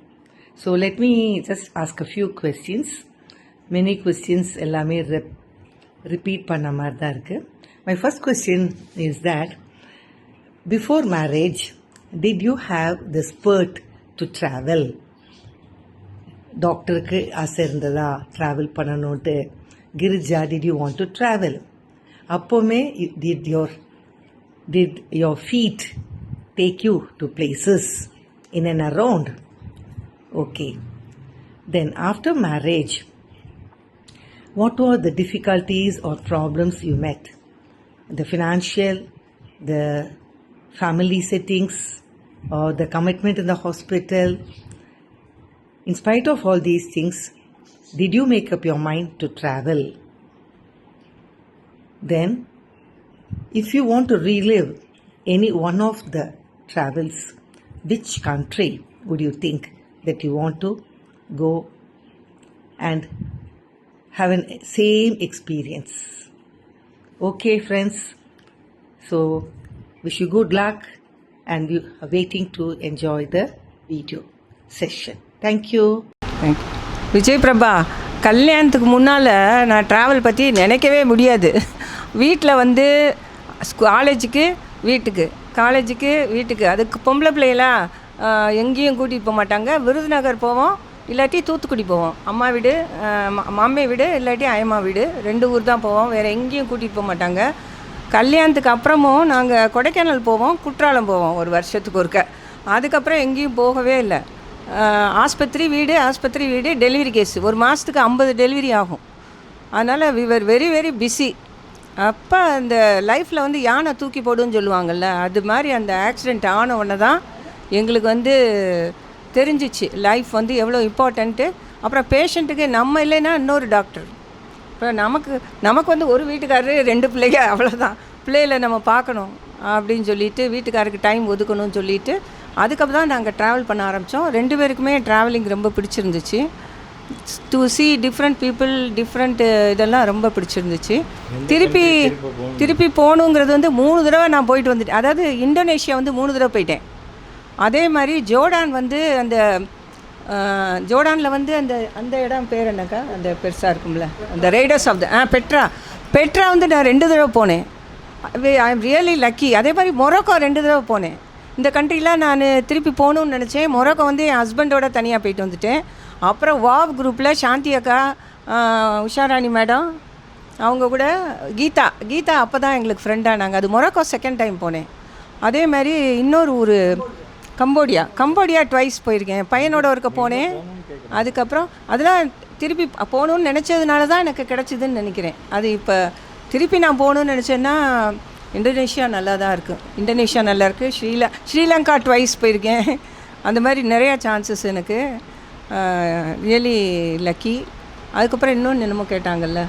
So let me just ask a few questions. Many questions எல்லாமே ரிப்பீட் பண்ண மாதிரி தான் இருக்குது. My first question is that before marriage did you have the spurt to travel? டாக்டருக்கு ஆசை இருந்ததா ட்ராவல் பண்ணணுன்ட்டு? Girija, did you want to travel? அப்போவுமே did your feet take you to places in and around? Okay. Then after marriage, what were the difficulties or problems you met? The financial, the family settings, or the commitment in the hospital? In spite of all these things, did you make up your mind to travel? Then, if you want to relive any one of the travels, which country would you think that you want to go and have an same experience? Okay, friends. So, wish you good luck, and we are waiting to enjoy the video session. Thank you. Thank you. Vijay Prabha, கல்யாணத்துக்கு முன்னால் நான் ட்ராவல் பற்றி நினைக்கவே முடியாது. வீட்டில் வந்து காலேஜுக்கு வீட்டுக்கு, காலேஜுக்கு வீட்டுக்கு, அதுக்கு பொம்பளை பிள்ளைகளா எங்கேயும் கூட்டிகிட்டு போக மாட்டாங்க. விருதுநகர் போவோம், இல்லாட்டி தூத்துக்குடி போவோம். அம்மா வீடு, மாமே வீடு, இல்லாட்டி அயம்மா வீடு, 2 ஊர் தான் போவோம். வேறு எங்கேயும் கூட்டிகிட்டு போக மாட்டாங்க. கல்யாணத்துக்கு அப்புறமும் நாங்கள் கொடைக்கானல் போவோம், குற்றாலம் போவோம் ஒரு வருஷத்துக்கு ஒருக்க. அதுக்கப்புறம் எங்கேயும் போகவே இல்லை. ஆஸ்பத்திரி வீடு, டெலிவரி கேஸ். ஒரு மாதத்துக்கு 50 டெலிவரி ஆகும். அதனால் we were very very busy. அப்போ அந்த லைஃப்பில் வந்து யானை தூக்கி போடுன்னு சொல்லுவாங்கள்ல, அது மாதிரி அந்த ஆக்சிடெண்ட் ஆன உடனே தான் எங்களுக்கு வந்து தெரிஞ்சிச்சு லைஃப் வந்து எவ்வளோ இம்பார்ட்டண்ட்டு. அப்புறம் பேஷண்ட்டுக்கு நம்ம இல்லைன்னா இன்னொரு டாக்டர். இப்போ நமக்கு வந்து ஒரு வீட்டுக்காரரு 2 பிள்ளைங்க, அவ்வளோதான். பிள்ளைகளை நம்ம பார்க்கணும் அப்படின்னு சொல்லிட்டு வீட்டுக்காருக்கு டைம் ஒதுக்கணும்னு சொல்லிட்டு அதுக்கப்புறம் தான் நாங்கள் ட்ராவல் பண்ண ஆரம்பித்தோம். 2 பேருக்குமே ட்ராவலிங் ரொம்ப பிடிச்சிருந்துச்சு. To C different people, different இதெல்லாம் ரொம்ப பிடிச்சிருந்துச்சு. திருப்பி போகணுங்கிறது வந்து 3 தடவை நான் போயிட்டு வந்துட்டேன். அதாவது இந்தோனேஷியா வந்து 3 தடவை போயிட்டேன். அதே மாதிரி ஜோர்டான் வந்து அந்த ஜோர்டானில் வந்து அந்த இடம் பேர் என்னக்கா, அந்த பெருசாக இருக்கும்ல, அந்த ரைடர்ஸ் ஆஃப் த பெட்ரா வந்து நான் 2 தடவை போனேன். I am really lucky. அதே மாதிரி மொரோக்கோ 2 தடவை போனேன். இந்த கண்ட்ரிலாம் நான் திருப்பி போகணுன்னு நினச்சேன். மொரோக்கோ வந்து என் ஹஸ்பண்டோட தனியாக போயிட்டு வந்துட்டேன். அப்புறம் வாவ் குரூப்பில் சாந்தி அக்கா, உஷாராணி மேடம், அவங்க கூட கீதா அப்போ தான் எங்களுக்கு ஃப்ரெண்டானாங்க. அது மொரோக்கோ 2nd டைம் போனேன். அதே மாதிரி இன்னொரு ஊர் கம்போடியா ட்வைஸ் போயிருக்கேன். பையனோட ஒருக்க போனேன். அதுக்கப்புறம் அதெல்லாம் திருப்பி போகணுன்னு நினச்சதுனால தான் எனக்கு கிடச்சிதுன்னு நினைக்கிறேன். அது இப்போ திருப்பி நான் போகணுன்னு நினச்சேன்னா இந்தோனேஷியா நல்லா தான் இருக்குது. இந்தோனேஷியா நல்லா இருக்குது. ஸ்ரீலங்கா ட்வைஸ் போயிருக்கேன். அந்த மாதிரி நிறையா சான்சஸ் எனக்கு. Really lucky. அதுக்கப்புறம் இன்னொன்று என்னமோ கேட்டாங்கல்ல,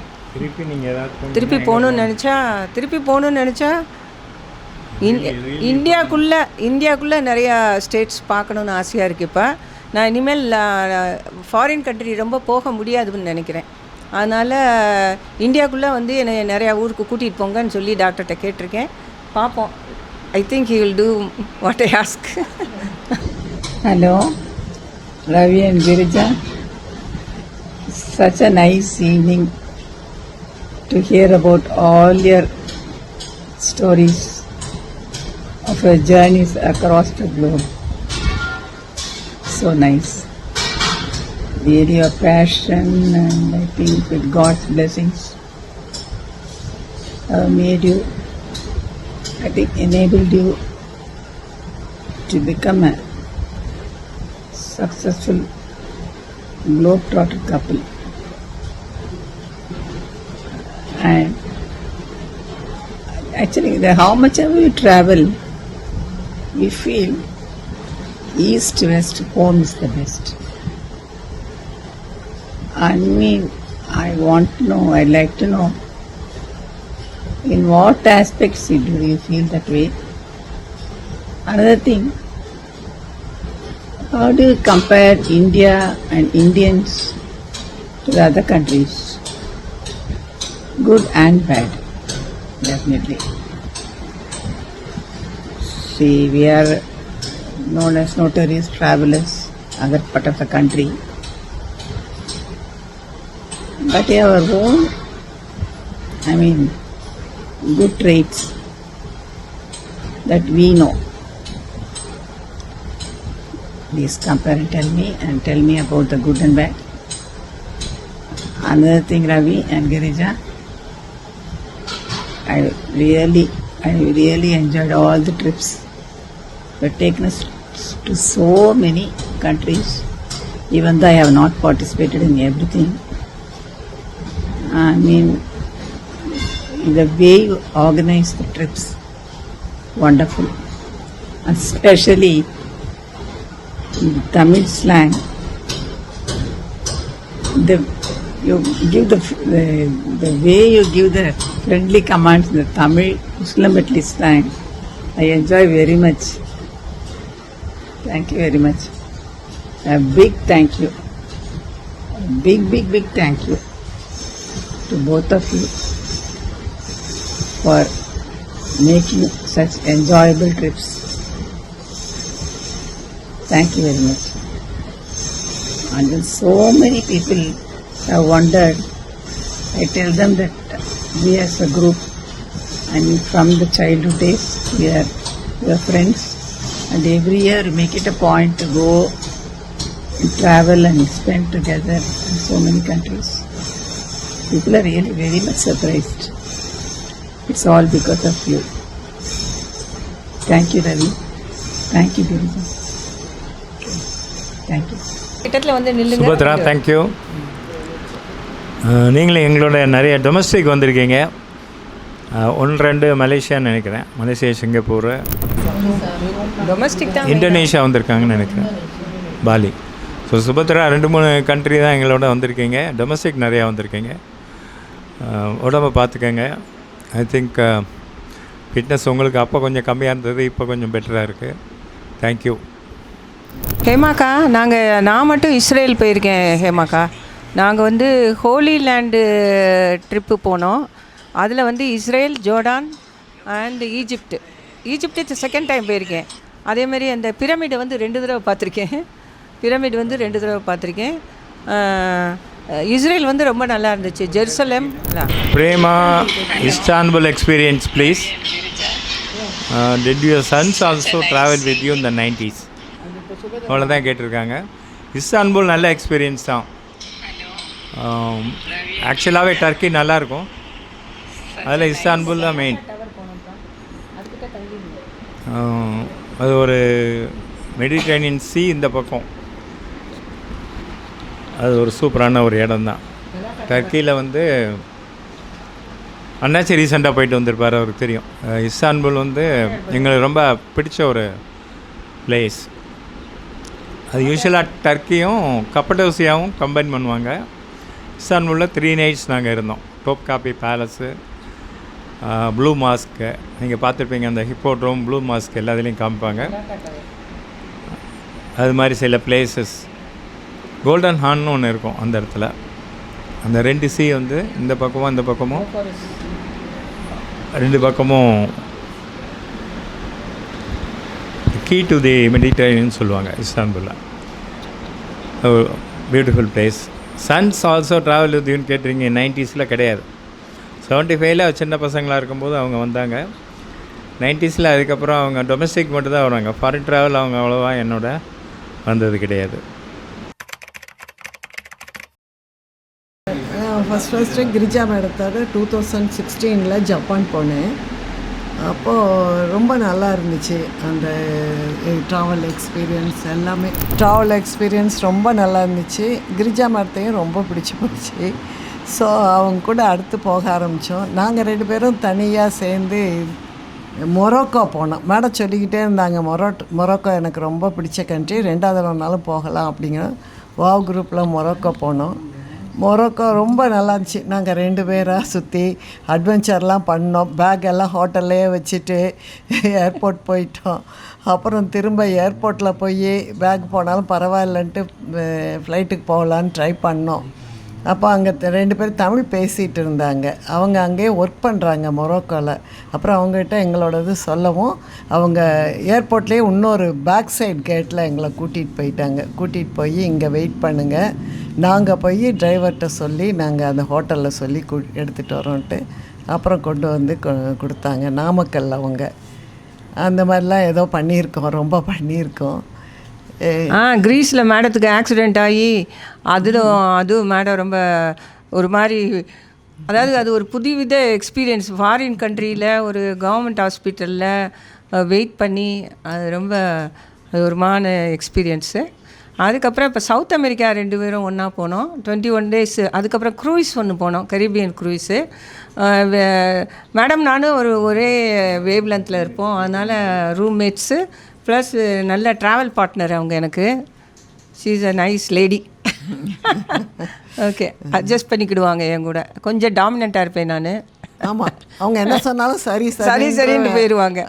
திருப்பி போகணுன்னு நினச்சா இந்தியாக்குள்ளே நிறையா ஸ்டேட்ஸ் பார்க்கணுன்னு ஆசையாக இருக்குது. இப்போ நான் இனிமேல் ஃபாரின் கண்ட்ரி ரொம்ப போக முடியாதுன்னு நினைக்கிறேன். அதனால் இந்தியாவுக்குள்ளே வந்து என்னை நிறையா ஊருக்கு கூட்டிகிட்டு போங்கன்னு சொல்லி டாக்டர்கிட்ட கேட்டிருக்கேன். பார்ப்போம். I think he will do what I ask. Hello, Ravi and Girija. Such a nice evening to hear about all your stories of your journeys across the globe. So nice. Really your passion, and I think with God's blessings made you, I think enabled you to become a successful globetrotter couple. And actually how much ever you travel, we feel east west home is the best. I mean, I want to know, I'd like to know, in what aspects do you feel that way? Another thing, how do you compare India and Indians to the other countries? Good and bad, definitely. See, we are known as notorious travelers, other part of the country. But our own, good traits that we know. Please compare and tell me about the good and bad. Another thing, Ravi and Girija, I really enjoyed all the trips. We've taken us to so many countries, even though I have not participated in everything. The way you organize the trips, wonderful. Especially Tamil slang. The way you give the friendly commands in the Tamil Muslim slang, I enjoy very much. Thank you very much. A big thank you. A big thank you to both of you for making such enjoyable trips. Thank you very much. And then so many people have wondered. I tell them that we as a group, from the childhood days, we are friends, and every year we make it a point to go and travel and spend together in so many countries. People are really very much surprised. It's all because of you. Thank you, Ravi. Thank you, Girija. Thank you. கிட்டத்தில் வந்து நில்லுங்க. சுபத்ரா, தேங்க்யூ. நீங்களும் எங்களோட நிறைய டொமஸ்டிக் வந்திருக்கீங்க. 1-2 மலேசியான்னு நினைக்கிறேன். மலேசியா, சிங்கப்பூர், டொமஸ்டிக் தான், இந்தோனேஷியா வந்திருக்காங்கன்னு நினைக்கிறேன், பாலி. ஸோ சுபத்ரா 2-3 கண்ட்ரி தான் எங்களோட வந்திருக்கீங்க. டொமஸ்டிக் நிறையா வந்திருக்கீங்க. உடம்பை பார்த்துக்கங்க. ஐ திங்க் ஃபிட்னஸ் உங்களுக்கு அப்போ கொஞ்சம் கம்மியாக இருந்தது, இப்போ கொஞ்சம் பெட்டராக இருக்குது. தேங்க்யூ. ஹேமாக்கா, நான் மட்டும் இஸ்ரேல் போயிருக்கேன் ஹேமாக்கா. நாங்கள் வந்து ஹோலி லேண்டு ட்ரிப்பு போனோம். அதில் வந்து Israel, Jordan and Egypt second time போயிருக்கேன். அதேமாதிரி அந்த பிரமிடை வந்து 2 தடவை பார்த்துருக்கேன். இஸ்ரேல் வந்து ரொம்ப நல்லா இருந்துச்சு. Jerusalem. Prema, Istanbul experience please. Did your sons also travel with you in the 90s? அவ்வளோதான் கேட்டிருக்காங்க. இஸ்தான்புல் நல்ல எக்ஸ்பீரியன்ஸ் தான். ஆக்சுவலாகவே டர்க்கி நல்லாயிருக்கும். அதில் இஸ்தான்புல் தான் மெயின். அது ஒரு மெடிட்ரேனியன் சி இந்த பக்கம். அது ஒரு சூப்பரான ஒரு இடம் தான். டர்க்கியில் வந்து அண்ணாச்சி ரீசெண்டாக போயிட்டு வந்திருப்பார், அவருக்கு தெரியும். இஸ்தான்புல் வந்து எங்களுக்கு ரொம்ப பிடிச்ச ஒரு பிளேஸ். அது யூஸ்வலாக டர்க்கியும் கப்படோசியாவும் கம்பைன் பண்ணுவாங்க. இஸ்தான்புல்லில் 3 nights நாங்கள் இருந்தோம். டோப்காபி பேலஸு, ப்ளூ மாஸ்க்கு, நீங்கள் பார்த்துருப்பீங்க, அந்த ஹிப்போட்ரோம், ப்ளூ மாஸ்க் எல்லாத்துலேயும் காமிப்பாங்க. அது மாதிரி சில பிளேசஸ். கோல்டன் ஹார்ன்னு ஒன்று இருக்கும் அந்த இடத்துல. அந்த 2 சி வந்து இந்த பக்கமும் அந்த பக்கமும் 2 பக்கமும் கீ டு தி மெடிட்டரேனியன் சொல்லுவாங்க இஸ்தான்புல்ல. Beautiful place. Sons also travel with யூன்னு கேட்டிருங்க. 90s கிடையாது. 75 சின்ன பசங்களாக இருக்கும்போது அவங்க வந்தாங்க. 90s அதுக்கப்புறம் அவங்க டொமஸ்டிக் மட்டும் தான் வருவாங்க. ஃபாரின் ட்ராவல் அவங்க அவ்வளோவா என்னோட வந்தது கிடையாது. ஃபஸ்ட்டு கிரிஜா மேடத்தோட 2016 ஜப்பான் போனேன். அப்போது ரொம்ப நல்லா இருந்துச்சு அந்த ட்ராவல் எக்ஸ்பீரியன்ஸ். எல்லாமே ட்ராவல் எக்ஸ்பீரியன்ஸ் ரொம்ப நல்லா இருந்துச்சு. கிரிஜா மேடத்தையும் ரொம்ப பிடிச்சி போச்சு. ஸோ அவங்க கூட அடுத்து போக ஆரம்பித்தோம். நாங்கள் 2 பேரும் தனியாக சேர்ந்து மொரோக்கோ போனோம். மேடம் சொல்லிக்கிட்டே இருந்தாங்க, மொரோக்கோ எனக்கு ரொம்ப பிடிச்ச கண்ட்ரி, 2வது நாளும் போகலாம் அப்படிங்கிற வாவ் குரூப்பில் மொரோக்கோ போனோம். மொரோக்கோ ரொம்ப நல்லா இருந்துச்சு. நாங்கள் 2 பேராக சுற்றி அட்வென்ச்சர்லாம் பண்ணோம். பேக் எல்லாம் ஹோட்டல்லே வச்சுட்டு ஏர்போர்ட் போயிட்டோம். அப்புறம் திரும்ப ஏர்போர்ட்டில் போய் பேக் போனாலும் பரவாயில்லன்ட்டு ஃப்ளைட்டுக்கு போகலான்னு ட்ரை பண்ணோம். அப்போ அங்கே 2 பேர் தமிழ் பேசிகிட்டு இருந்தாங்க. அவங்க அங்கேயே ஒர்க் பண்ணுறாங்க மொரோக்கோவில். அப்புறம் அவங்ககிட்ட எங்களோடது சொல்லவும் அவங்க ஏர்போர்ட்லேயே இன்னொரு பேக் சைட் கேட்டில் எங்களை கூட்டிகிட்டு போய் இங்கே வெயிட் பண்ணுங்கள், நாங்கள் போய் டிரைவர்கிட்ட சொல்லி நாங்கள் அந்த ஹோட்டலில் சொல்லி எடுத்துகிட்டு வரோன்ட்டு அப்புறம் கொண்டு வந்து கொடுத்தாங்க. நாமக்கல்ல அவங்க அந்த மாதிரிலாம் ஏதோ பண்ணியிருக்கோம், ரொம்ப பண்ணியிருக்கோம். கிரீஸில் மேடத்துக்கு ஆக்சிடெண்ட் ஆகி அதுவும் மேடம் ரொம்ப ஒரு மாதிரி, அதாவது அது ஒரு புதுவித எக்ஸ்பீரியன்ஸ். ஃபாரின் கண்ட்ரியில் ஒரு கவர்மெண்ட் ஹாஸ்பிட்டலில் வெயிட் பண்ணி அது ரொம்ப ஒருமான எக்ஸ்பீரியன்ஸு. அதுக்கப்புறம் இப்போ சவுத் அமெரிக்கா 2 பேரும் ஒன்றா போனோம், 21 days. அதுக்கப்புறம் க்ரூயிஸ் ஒன்று போனோம், கரீபியன் க்ரூயிஸு. மேடம் நானும் ஒரே வேவ் லென்த்தில் இருப்போம், அதனால் ரூம்மேட்ஸு ப்ளஸ் நல்ல ட்ராவல் பார்ட்னர் அவங்க எனக்கு. She is a nice lady. Okay, adjust பண்ணிக்கிடுவாங்க என் கூட. கொஞ்சம் டாமினண்ட்டாக இருப்பேன் நான். ஆமாம், அவங்க என்ன சொன்னாலும் சரின்னு போயிடுவாங்க.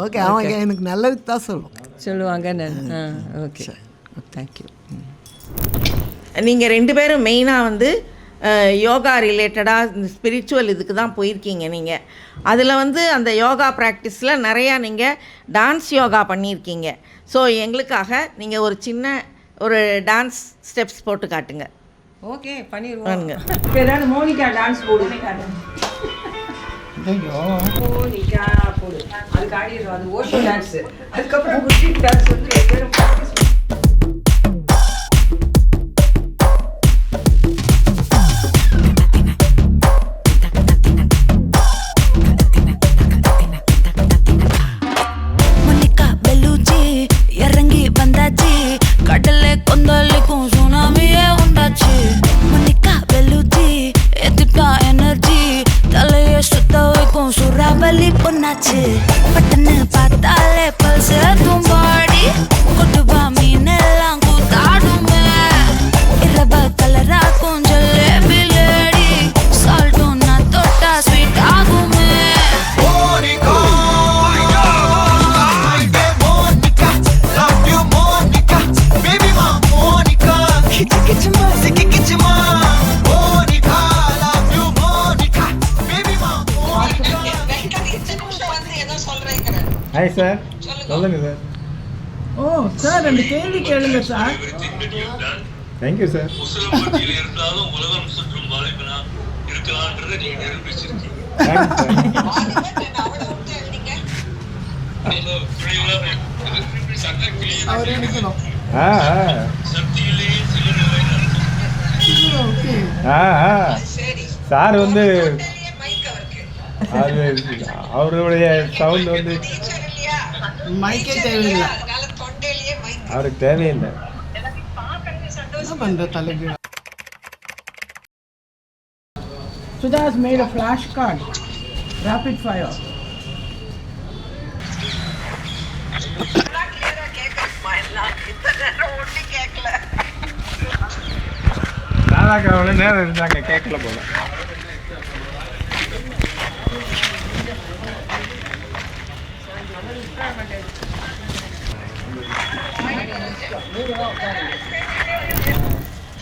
ஓகே, அவங்க எனக்கு நல்லதுக்கு தான் சொல்லுவாங்க. Okay, thank you. நீங்கள் 2 பேரும் மெயினாக வந்து யோகா ரிலேட்டடாக இந்த ஸ்பிரிச்சுவல் இதுக்கு தான் போயிருக்கீங்க நீங்கள். அதில் வந்து அந்த யோகா ப்ராக்டிஸில் நிறையா நீங்கள் டான்ஸ் யோகா பண்ணியிருக்கீங்க. ஸோ எங்களுக்காக நீங்கள் ஒரு சின்ன டான்ஸ் ஸ்டெப்ஸ் போட்டு காட்டுங்க. ஓகே, பண்ணிடுவாங்க. இப்போ ஏதாவது மோனிகா டான்ஸ் போடுங்க. மோனிகா போடு, அதுக்கு ஆடிடுவோம். அது ஓஷோ டான்ஸு. அதுக்கப்புறம் குச்சி டான்ஸ் வந்து வெறும் ப்ராக்டிஸ். கடலே கொந்தளிக்கும் சுனாமியே உண்டாச்சு. மணிக்கா வெளுச்சி எத்துட்டா எனர்ஜி, தலையை சுத்த வைக்கும் சுறாவளி பொண்ணாச்சு. பட்டன்னு பார்த்தாலே பல்ஸ் தும்பாடி, கொட்டுவா மீனெல்லாம் கூத்தாடுமே. இரவ கலராக்கும் ஜல்லேபி லேடி, சால்ட்டும் நான் தொட்டா ஸ்வீட் ஆகுமே. ஹாய் சார், சொல்லுங்கள் சார். ஓ சார், 2 கேள்வி கேளுங்க சார். Thank you sir. சார் வந்து அது அவருடைய சவுண்ட் வந்து மைக்கே தேவையில்லை, அவருக்கு தேவையில்லை. Sudha has made a flashcard, rapid fire. நாளாக அவ்வளோ நேரம் இருந்தாங்க, கேட்கல போல.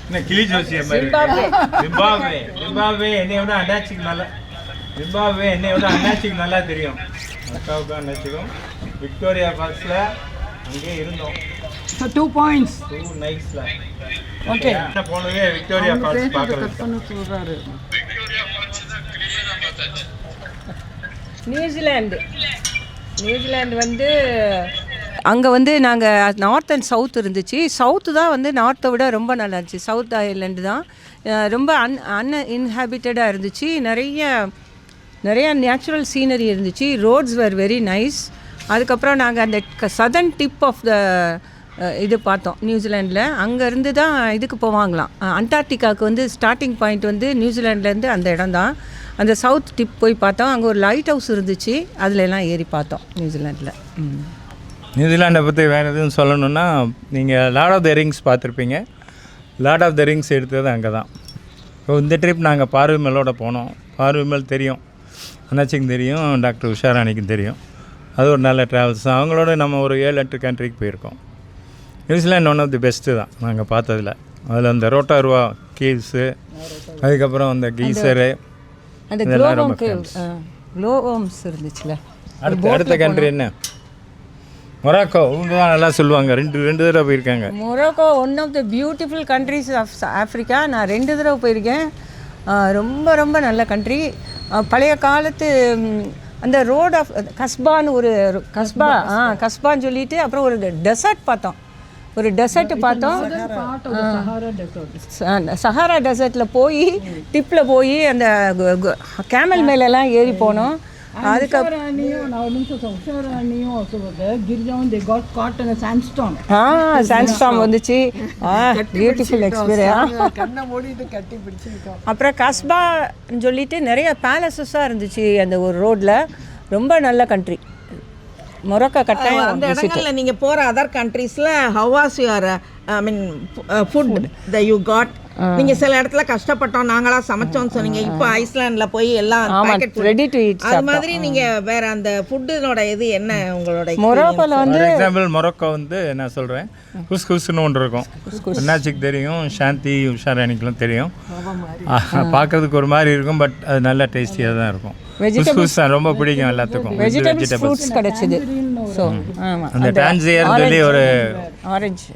என்ன கிளி ஜோசிய மாதிரி. ஜிம்பாப்வே என்னையோட அண்ணாச்சிக்கு நல்லா தெரியும். அக்காவுக்கும் அண்ணாச்சிக்கும் விக்டோரியா ஃபால்ஸில் அங்கேயே இருந்தோம். 2 points. 2 nights. ஓகே, போனதே விக்டோரியா ஃபால்ஸ் பார்க்குறது. சொல்கிறாரு. நியூசிலாந்து வந்து அங்கே வந்து நாங்கள் நார்த் அண்ட் சவுத் இருந்துச்சு. சவுத்து தான் வந்து நார்த்தை விட ரொம்ப நல்லா இருந்துச்சு. சவுத் ஐலாண்டு தான் ரொம்ப அன்இன்ஹாபிட்டடாக இருந்துச்சு. நிறைய நேச்சுரல் சீனரி இருந்துச்சு. Roads were very nice. அதுக்கப்புறம் நாங்கள் அந்த சதர்ன் டிப் ஆஃப் த இது பார்த்தோம் நியூசிலாண்டில். அங்கேருந்து தான் இதுக்கு போவாங்களாம், அண்டார்டிகாவுக்கு வந்து ஸ்டார்டிங் பாயிண்ட் வந்து நியூசிலாண்ட்லேருந்து அந்த இடம் தான். அந்த சவுத் டிப் போய் பார்த்தோம். அங்கே ஒரு லைட் ஹவுஸ் இருந்துச்சு, அதில் எல்லாம் ஏறி பார்த்தோம் நியூசிலாண்டில். நியூசிலாண்டை பற்றி வேறு எதுவும் சொல்லணுன்னா, நீங்கள் லார்ட் ஆஃப் த ரிங்ஸ் பார்த்துருப்பீங்க. லார்ட் ஆஃப் த ரிங்ஸ் எடுத்தது அங்கே தான். ஸோ இந்த ட்ரிப் நாங்கள் பார்வைமேலோட போனோம். பார்வைமேல் தெரியும், அண்ணாச்சிக்கு தெரியும், டாக்டர் உஷாராணிக்கும் தெரியும். அது ஒரு நல்ல ட்ராவல்ஸ் தான். அவங்களோட நம்ம ஒரு 7-8 கண்ட்ரிக்கு போயிருக்கோம். New Zealand one of the best தான் நாங்கள் பார்த்ததில். அதில் அந்த ரோட்டாருவா கேவ்ஸு, அதுக்கப்புறம் அந்த கீசரு, அந்த க்ளோவம் க்ளோவம்ஸ் இருந்துச்சுல. அடுத்த கண்ட்ரி என்ன? மொராக்கோ. இவங்க தான் நல்லா சொல்லுவாங்க. ரெண்டு தடவை போயிருக்காங்க. Morocco one of the beautiful countries of Africa. நான் 2 தடவை போயிருக்கேன். ரொம்ப ரொம்ப நல்ல கண்ட்ரி. பழைய காலத்து அந்த ரோட் ஆஃப் கஸ்பான்னு ஒரு கஸ்பான்னு சொல்லிட்டு அப்புறம் ஒரு டெசர்ட் பார்த்தோம். சஹாரா டெசர்ட்டில் போய் டிப்பில் போய் அந்த கேமல் மேலெல்லாம் ஏறி போனோம். அதுக்கப்புறம் சாண்ட்ஸ்டார்ம் வந்துச்சு. Beautiful experience. அப்புறம் கஸ்பான்னு சொல்லிட்டு நிறைய பேலஸஸாக இருந்துச்சு அந்த ஒரு ரோட்டில். ரொம்ப நல்ல கண்ட்ரி மொராக்கோ. கட்டாயம் அந்த இடங்களில் நீங்கள் போகிற அதர் கண்ட்ரீஸில் how was your food that you got? நீங்கள் சில இடத்துல கஷ்டப்பட்டோம் நாங்களாம் சமைச்சோம்னு சொன்னீங்க. இப்போ ஐஸ்லாண்டில் போய் எல்லாம் ரெடி டு ஈட். அது மாதிரி நீங்கள் வேற அந்த ஃபுட்டோட இது என்ன உங்களோட? மொராக்கோவில் வந்து எக்ஸாம்பிள் மொராக்கோ வந்து நான் சொல்கிறேன், குஸ்குஸ்னு ஒன்று இருக்கும். அண்ணாச்சிக்கு தெரியும், சாந்தி உஷாராணிக்கெலாம் தெரியும். பார்க்கறதுக்கு ஒரு மாதிரி இருக்கும், பட் அது நல்ல டேஸ்டியாக தான் இருக்கும். குஸ்குஸ் தான் ரொம்ப பிடிக்கும் எல்லாத்துக்கும். வெஜிடபிள்ஸ் ஃப்ரூட்ஸ் கிடைச்சிது. ஸோ அந்த டான்சியர்னு சொல்லி ஒரு ஆரஞ்சு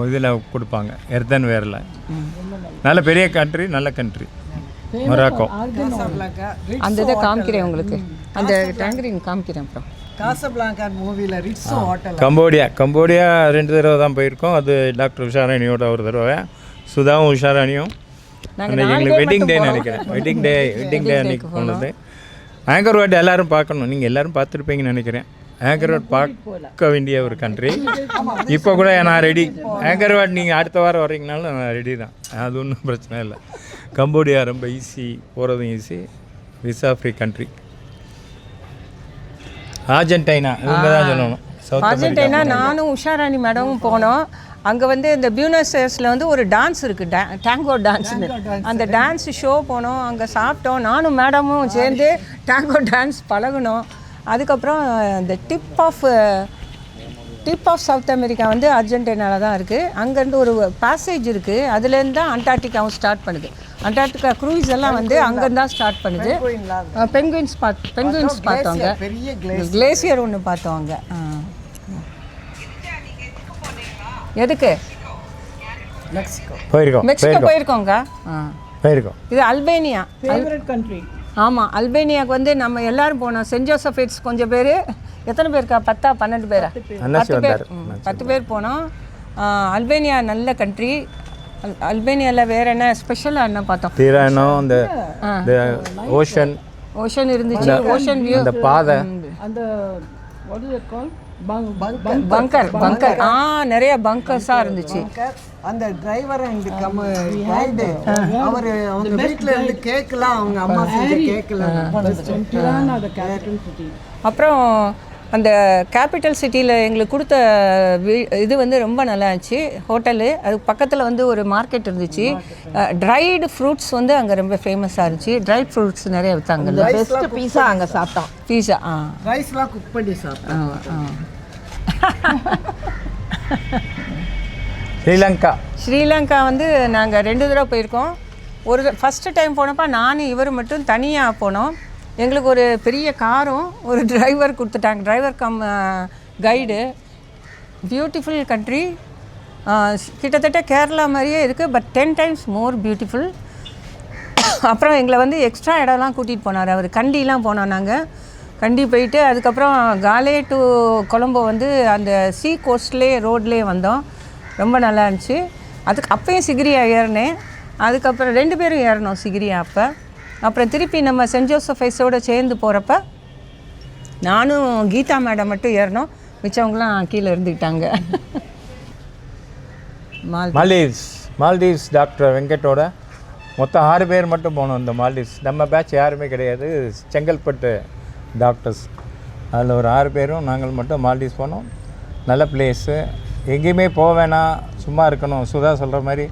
இதில் கொடுப்பாங்க, எர்தன் வேரில். நல்ல பெரிய கண்ட்ரி, நல்ல கண்ட்ரி மொராக்கோ. அந்த இதை காமிக்கிறேன் உங்களுக்கு, அந்த டேங்கரின் காமிக்கிறேன். அப்புறம் காசப்ளாங்கா மூவியில் ரிட்ஸோ ஹோட்டல். கம்போடியா 2 தடவை தான் போயிருக்கோம். அது டாக்டர் உஷாராணியோட ஒரு தடவை, சுதாவும் உஷாராணியும். எங்களுக்கு வெட்டிங் டே நினைக்கிறேன், வெட்டிங் டே அன்றைக்கி போனது. ஆங்கர் வாட் எல்லோரும் பார்க்கணும். நீங்கள் எல்லோரும் பார்த்துருப்பீங்கன்னு நினைக்கிறேன். ஆங்கர் வாட் பார்க்க வேண்டிய ஒரு கண்ட்ரி. இப்போ கூட நான் ரெடி. ஆங்கர் வாட் நீங்கள் அடுத்த வாரம் வர்றீங்கனாலும் நான் ரெடி தான், அது ஒன்றும் பிரச்சனை இல்லை. கம்போடியா ரொம்ப ஈஸி, போகிறதும் easy, visa free country. Argentina இவங்க தான் சொல்லணும். அர்ஜென்டினா நானும் உஷாராணி மேடமும் போனோம். அங்கே வந்து இந்த பியூனஸ் ஏர்ஸில் வந்து ஒரு டான்ஸ் இருக்குது, டேங்கோ டான்ஸ்னு. அந்த டான்ஸ் ஷோ போனோம், அங்கே சாப்பிட்டோம். நானும் மேடமும் சேர்ந்து டேங்கோ டான்ஸ் பழகணும். அதுக்கப்புறம் இந்த டிப் ஆஃப் சவுத் அமெரிக்கா வந்து அர்ஜென்டினாவில் தான் இருக்குது. அங்கேருந்து ஒரு பேசேஜ் இருக்குது, அதுலேருந்து தான் அண்டார்டிகாவும் ஸ்டார்ட் பண்ணுது. அண்டார்டிகா க்ரூஸ் எல்லாம் வந்து அங்கேருந்து தான் ஸ்டார்ட் பண்ணுது. பெங்குயின்ஸ் பார்த்தோங்க, கிளேசியர் ஒன்று பார்த்தோம் அங்கே. எதுக்கு? மெக்சிகோ போயிருக்கோங்க. இது அல்பேனியா கண்ட்ரி. ஆமாம், அல்பேனியாவுக்கு வந்து நம்ம எல்லோரும் போனோம். சென்ட் ஜோசஃபேட்ஸ் கொஞ்சம் பேர், எத்தனை பேருக்கா? 10-12 பேரா? 10 பேர் போனோம். அல்பேனியா நல்ல கண்ட்ரி. அல்பேனியாவில் வேறு என்ன ஸ்பெஷலாக என்ன பார்த்தோம்? தீரானோ அந்த ஓஷன் இருந்துச்சு, ஓஷன் வியூ, அந்த பாதை, அந்த வாட் இஸ் இட் கால்ட் பங்கர். நிறைய பங்கர்ஸாக இருந்துச்சு. அந்த டிரைவர் அண்ட் கைடு அவர் அவங்க வீட்டில் இருந்து கேட்கலாம், அவங்க அம்மா செஞ்ச கேட்கலாம். அப்புறம் அந்த கேபிட்டல் சிட்டியில் எங்களுக்கு கொடுத்த இது வந்து ரொம்ப நல்லா இருந்துச்சு ஹோட்டலு. அது பக்கத்தில் வந்து ஒரு மார்க்கெட் இருந்துச்சு. ட்ரைடு ஃப்ரூட்ஸ் வந்து அங்கே ரொம்ப ஃபேமஸாக இருந்துச்சு. ட்ரைட் ஃப்ரூட்ஸ் நிறைய விற்றாங்க. பெஸ்ட் பீஸா அங்கே சாப்பிட்டோம். பீஸா ரைஸ்லாம் குக் பண்ணி சாப்பிட்டோம். ஸ்ரீலங்கா வந்து நாங்கள் 2 தடவை போயிருக்கோம். ஃபஸ்ட்டு டைம் போனப்போ நானும் இவர் மட்டும் தனியாக போனோம். எங்களுக்கு ஒரு பெரிய காரும் ஒரு டிரைவர் கொடுத்துட்டாங்க, driver come guide. Beautiful country, கிட்டத்தட்ட கேரளா மாதிரியே இருக்குது, பட் 10 times மோர் பியூட்டிஃபுல். அப்புறம் எங்களை வந்து எக்ஸ்ட்ரா இடம்லாம் கூட்டிகிட்டு போனார் அவர். கண்டிலாம் போனோம் நாங்கள். கண்டி போயிட்டு அதுக்கப்புறம் காலே டு கொலம்போ வந்து அந்த சீ கோஸ்ட்லேயே ரோட்லேயே வந்தோம். ரொம்ப நல்லா இருந்துச்சு. அப்போயும் சிகிரியா ஏறினேன். அதுக்கப்புறம் 2 பேரும் ஏறினோம் சிகிரியா. அப்புறம் திருப்பி நம்ம சென்ட் ஜோசஃபைஸோடு சேர்ந்து போகிறப்ப நானும் கீதா மேடம் மட்டும் ஏறினோம், மிச்சவங்களாம் கீழே இருந்துக்கிட்டாங்க. மால்தீவ்ஸ் டாக்டர் வெங்கட்டோட மொத்தம் 6 பேர் மட்டும் போனோம் இந்த மால்தீவ்ஸ். நம்ம பேட்ச் யாருமே கிடையாது, செங்கல்பட்டு டாக்டர்ஸ். அதில் ஒரு 6 பேரும் நாங்கள் மட்டும் மால்தீவ்ஸ் போனோம். நல்ல பிளேஸு, எங்கேயுமே போக வேணாம், சும்மா இருக்கணும். சுதா சொல்கிற மாதிரி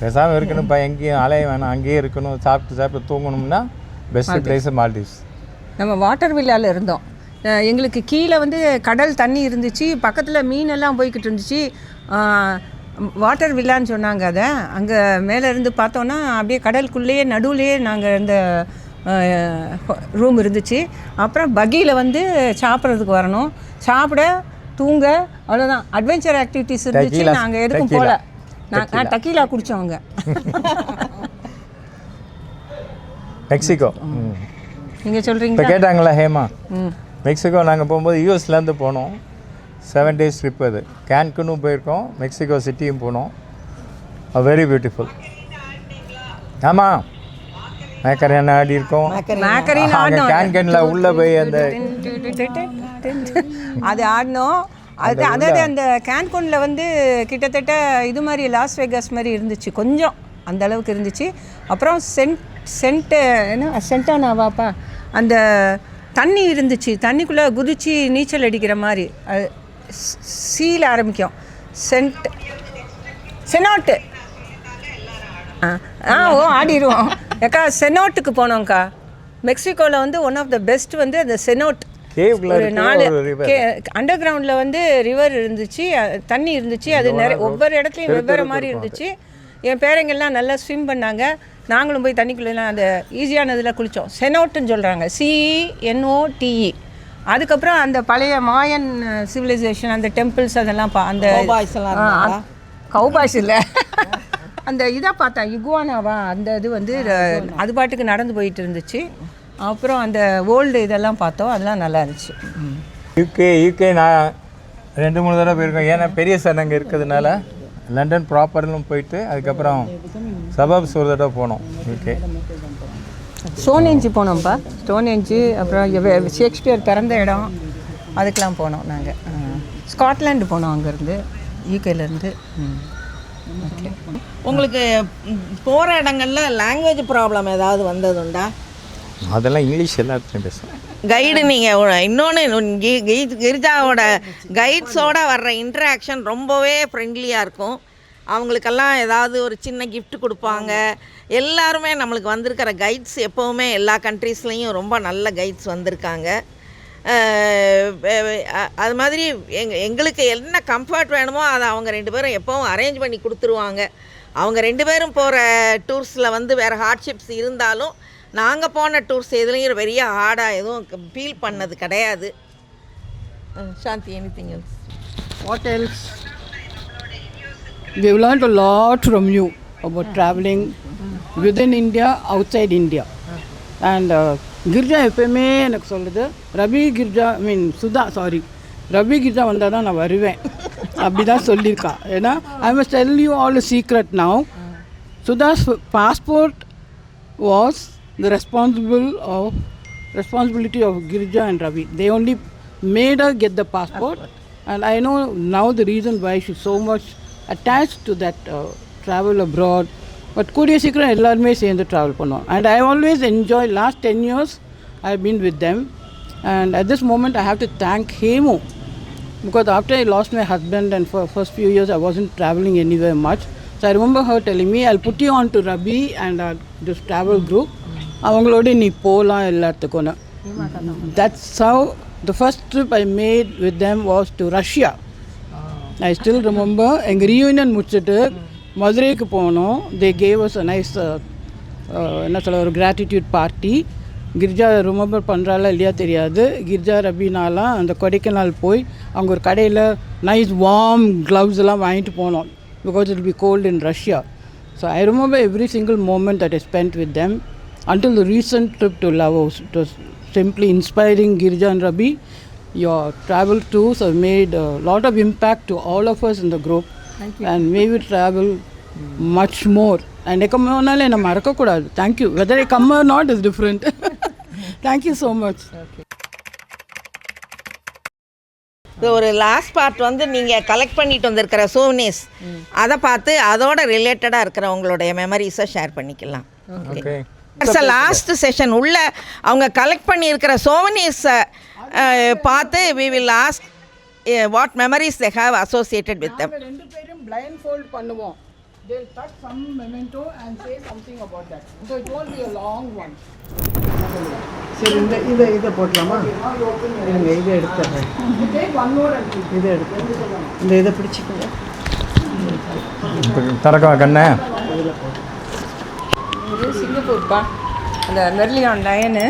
பேசாமல் இருக்கணும்ப்பா, எங்கேயும் அலைய வேணாம், அங்கேயே இருக்கணும், சாப்பிட்டு தூங்கணும்னா பெஸ்ட் பிளேஸு மால்டீவ்ஸ். நம்ம வாட்டர் வில்லாவில் இருந்தோம். எங்களுக்கு கீழே வந்து கடல் தண்ணி இருந்துச்சு, பக்கத்தில் மீனெல்லாம் போய்கிட்டு இருந்துச்சு. வாட்டர் வில்லான்னு சொன்னாங்க. அதை அங்கே மேலே இருந்து பார்த்தோன்னா அப்படியே கடலுக்குள்ளேயே நடுவுலேயே நாங்கள் இந்த ரூம் இருந்துச்சு. அப்புறம் பக்கியில் வந்து சாப்பிட்றதுக்கு வரணும், சாப்பிட தூங்க, அவ்வளோதான். அட்வென்ச்சர் ஆக்டிவிட்டீஸ் இருந்துச்சு. நாங்கள் எதுக்கும் போகல. நான் டக்கீலா குடித்தவங்க. மெக்சிகோ நீங்கள் சொல்கிறீங்க. இப்போ கேட்டாங்களா ஹேமா, மெக்சிகோ நாங்கள் போகும்போது யூஎஸ்லேருந்து போனோம். 7 days ட்ரிப். அது கேன்குனும் போயிருக்கோம், மெக்சிகோ சிட்டியும் போனோம். Very beautiful. ஆமாம், மேக்கரின் ஆடி இருக்கோம். கேன்கனில் உள்ளே போய் அந்த அது ஆடினோம். அதாவது அந்த கேன்குனில் வந்து கிட்டத்தட்ட இது மாதிரி லாஸ் வேகாஸ் மாதிரி இருந்துச்சு, கொஞ்சம் அந்த அளவுக்கு இருந்துச்சு. அப்புறம் சென்டானாவாப்பா அந்த தண்ணி இருந்துச்சு, தண்ணிக்குள்ளே குதிச்சு நீச்சல் அடிக்கிற மாதிரி. அது சீல ஆரம்பிக்கும். செனோட்டு ஆடிடுவோம். ஏக்கா செனோட்டுக்கு போனோங்க்கா. மெக்சிகோவில் வந்து ஒன் ஆஃப் த பெஸ்ட் வந்து அந்த செனோட். ஒரு 4 அண்டர் கிரவுண்டில் வந்து ரிவர் இருந்துச்சு, தண்ணி இருந்துச்சு. அது நிறைய ஒவ்வொரு இடத்துலையும் வெவ்வேறு மாதிரி இருந்துச்சு. என் பேரங்கெல்லாம் நல்லா ஸ்விம் பண்ணாங்க. நாங்களும் போய் தண்ணிக்குள்ளெல்லாம் அந்த ஈஸியானதில் குளித்தோம். செனோட்டுன்னு சொல்கிறாங்க, CNOTE. அதுக்கப்புறம் அந்த பழைய மாயன் சிவிலைசேஷன், அந்த டெம்பிள்ஸ் அதெல்லாம் அந்த கவுபாய்ஸ் இல்லை, அந்த இதாக பார்த்தேன், இகுவானாவா அந்த இது வந்து அது பாட்டுக்கு நடந்து போயிட்டு இருந்துச்சு. அப்புறம் அந்த ஓல்டு இதெல்லாம் பார்த்தோம், அதெல்லாம் நல்லா இருந்துச்சு. யூகே நான் 2-3 தடவை போயிருக்கோம். ஏன்னா பெரிய சார் அங்கே இருக்கிறதுனால லண்டன் ப்ராப்பர்லும் போயிட்டு அதுக்கப்புறம் சபப்ஸ் ஒரு தடவை போனோம். யூகே ஸ்டோன்ஹெஞ்சு போனோம்ப்பா. ஸ்டோன்ஹெஞ்சு, அப்புறம் ஷேக்ஸ்பியர் பிறந்த இடம், அதுக்கெலாம் போனோம் நாங்கள். ஸ்காட்லாண்டு போனோம் அங்கேருந்து, யூகேலேருந்து. ஓகே. உங்களுக்கு போகிற இடங்களில் லாங்குவேஜ் ப்ராப்ளம் ஏதாவது வந்ததுண்டா? அதெல்லாம் இங்கிலீஷ் எல்லாத்துலையும் பேசுகிறேன். கைடு நீங்கள் இன்னொன்று கிரிஜாவோட கைட்ஸோடு வர்ற இன்ட்ராக்ஷன் ரொம்பவே ஃப்ரெண்ட்லியாக இருக்கும். அவங்களுக்கெல்லாம் ஏதாவது ஒரு சின்ன கிஃப்ட் கொடுப்பாங்க. எல்லாருமே நம்மளுக்கு வந்திருக்கிற கைட்ஸ் எப்போவுமே எல்லா கண்ட்ரீஸ்லேயும் ரொம்ப நல்ல கைட்ஸ் வந்திருக்காங்க. அது மாதிரி எங்களுக்கு என்ன கம்ஃபர்ட் வேணுமோ அதை அவங்க 2 பேரும் எப்போவும் அரேஞ்ச் பண்ணி கொடுத்துருவாங்க. அவங்க 2 பேரும் போகிற டூர்ஸில் வந்து வேறு ஹார்ட்ஷிப்ஸ் இருந்தாலும் நாங்கள் போன டூர்ஸ் எதுலேயும் பெரிய ஹார்டாக எதுவும் ஃபீல் பண்ணது கிடையாது. Shanti, anything else? What else? We've learned a lot from you about traveling within India, outside India. And Girija எப்போயுமே எனக்கு சொல்லுது, ரவி கிரிஜா வந்தால் தான் நான் வருவேன் அப்படி தான் சொல்லியிருக்கா. ஏன்னா I must tell you all a secret now. Sudha's passport was the responsibility of Girija and Ravi. They only made her get the passport, and I know now the reason why she's so much attached to that travel abroad. But கூடிய சீக்கிரம் எல்லாருமே சேர்ந்து ட்ராவல் பண்ணுவோம். And I always enjoy, last 10 years I've been with them, and at this moment I have to thank Hemu, because after I lost my husband and for first few years I wasn't traveling anywhere much. So I remember her telling me, I'll put you on to Rabi and this travel group. அவங்களோட நீ போகலாம் எல்லாத்துக்கும். That's how the first trip I made with them was to Russia. I still remember எங்கள் reunion முடிச்சுட்டு மதுரைக்கு போனோம். They gave us a nice என்ன சொல்ல ஒரு gratitude party. கிரிஜா ரிமெம்பர் பண்ணுறாளா இல்லையா தெரியாது. கிரிஜா ரபினாலாம் அந்த கொடைக்கானல் போய் அங்கே ஒரு கடையில் நைஸ் வார்ம் க்ளவுஸ் எல்லாம் வாங்கிட்டு போனோம், because it will be cold in Russia. So I remember every single moment that I spent with them until the recent trip to Laos. It was simply inspiring. Girija and Rabi, your travel tours have made a lot of impact to all of us in the group. And may we travel much more. And I come on and marakakudadu. Thank you. Whether I come or not is different. Thank you so much. இது ஒரு லாஸ்ட் பார்ட் வந்து நீங்கள் கலெக்ட் பண்ணிட்டு வந்திருக்கிற சோவனீஸ், அதை பார்த்து அதோட ரிலேட்டடாக இருக்கிற உங்களுடைய மெமரிஸை ஷேர் பண்ணிக்கலாம். ஓகே, லாஸ்ட் செஷன் உள்ள அவங்க கலெக்ட் பண்ணியிருக்கிற சோவனீஸை பார்த்து we will ask what memories they have associated with them. 2 பேரும் பிளைண்ட் ஃபோல்ட் பண்ணுவோம். they'll cut some memento and say something about that. So it won't be a long one. சரி இதை போட்டலாமா? இருங்க இதை எடுத்துடுறேன். Take one more and keep. இதை எடுத்து இதை பிடிச்சிக்கோங்க. திறக்கவா கண்ணே? இது சிங்கப்பூர்ப்பா, அந்த மெர்லியான் லயனு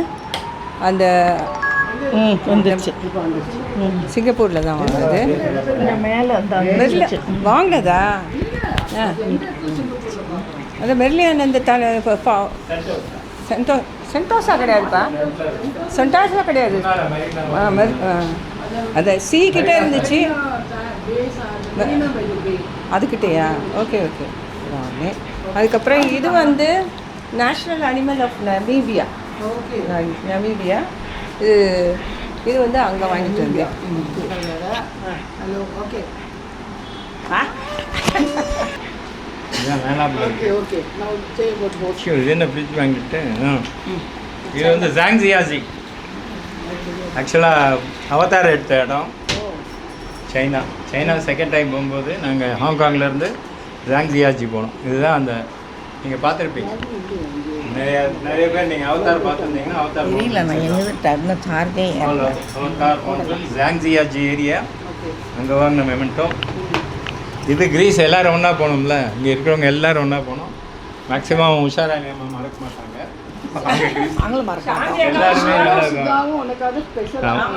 அந்த வந்துருச்சு. சிங்கப்பூரில் தான் வாங்குறது. மேலே வாங்கினதா? அந்த மெர்லியான் அந்த சென்டோஸா கிடையாதுப்பா, சென்டாஸா கிடையாது. அந்த சி கிட்டே இருந்துச்சு, அதுக்கிட்டேயா? Okay okay. அதுக்கப்புறம் இது வந்து national animal of Namibia. Namibia இது வந்து அங்கே வாங்கிட்டு வந்தேன். Hello, okay. Okay. Now say about both. இது என்ன ஃப்ரிட்ஜ் வாங்கிட்டு இது வந்து ஜாங்ஜியாஜி. ஆக்சுவலாக அவதார் எடுத்த இடம் சைனா செகண்ட் டைம் போகும்போது நாங்கள் ஹாங்காங்லேருந்து ஜாங்ஜியாஜி போனோம். இதுதான் அந்த நீங்கள் பார்த்துருப்பீங்க, நிறைய பேர் நீங்கள் அவதார் பார்த்துருந்தீங்கன்னா அவதார் ஜாங்ஜியாஜி ஏரியா அங்கே வாங்கின மெமெண்டோ. இது கிரீஸ் எல்லோரும் ஒன்றா போனோம்ல, இங்கே இருக்கிறவங்க எல்லோரும் ஒன்றா போனோம். மேக்ஸிமம் உஷாரா மறக்க மாட்டாங்க, எல்லாருமே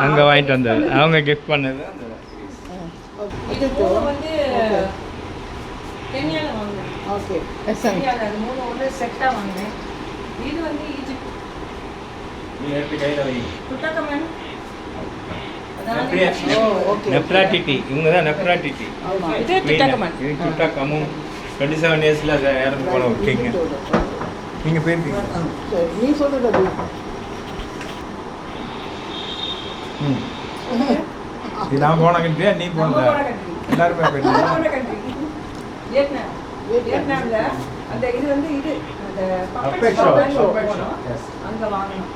அங்கே வாங்கிட்டு வந்தது அவங்க கிஃப்ட் பண்ணது. இது வந்து கென்யாவில் வாங்கினேன். Okay. கென்யாவில் அது 3 ஒன்று செட்டாக வாங்கினேன். இது வந்து ஈஜிப்ட் கையில் வை. துட்டகமன், நெப்ராட்டிட்டி, இவங்க தான் நெப்ராட்டிட்டி. இது துட்டகமன். இது துட்டகமும் 27 இயர்ஸில் இறந்து போன கிங். நீங்கள் போயிருக்கீங்க? நீ சொல்கிறது இது நான் போன கண்ட்ரியா நீ போனதா? எல்லாருமே போயிருக்கீங்க. வியட்நாமில் அந்த இது வந்து இது அந்த அங்கே வாங்கணும்.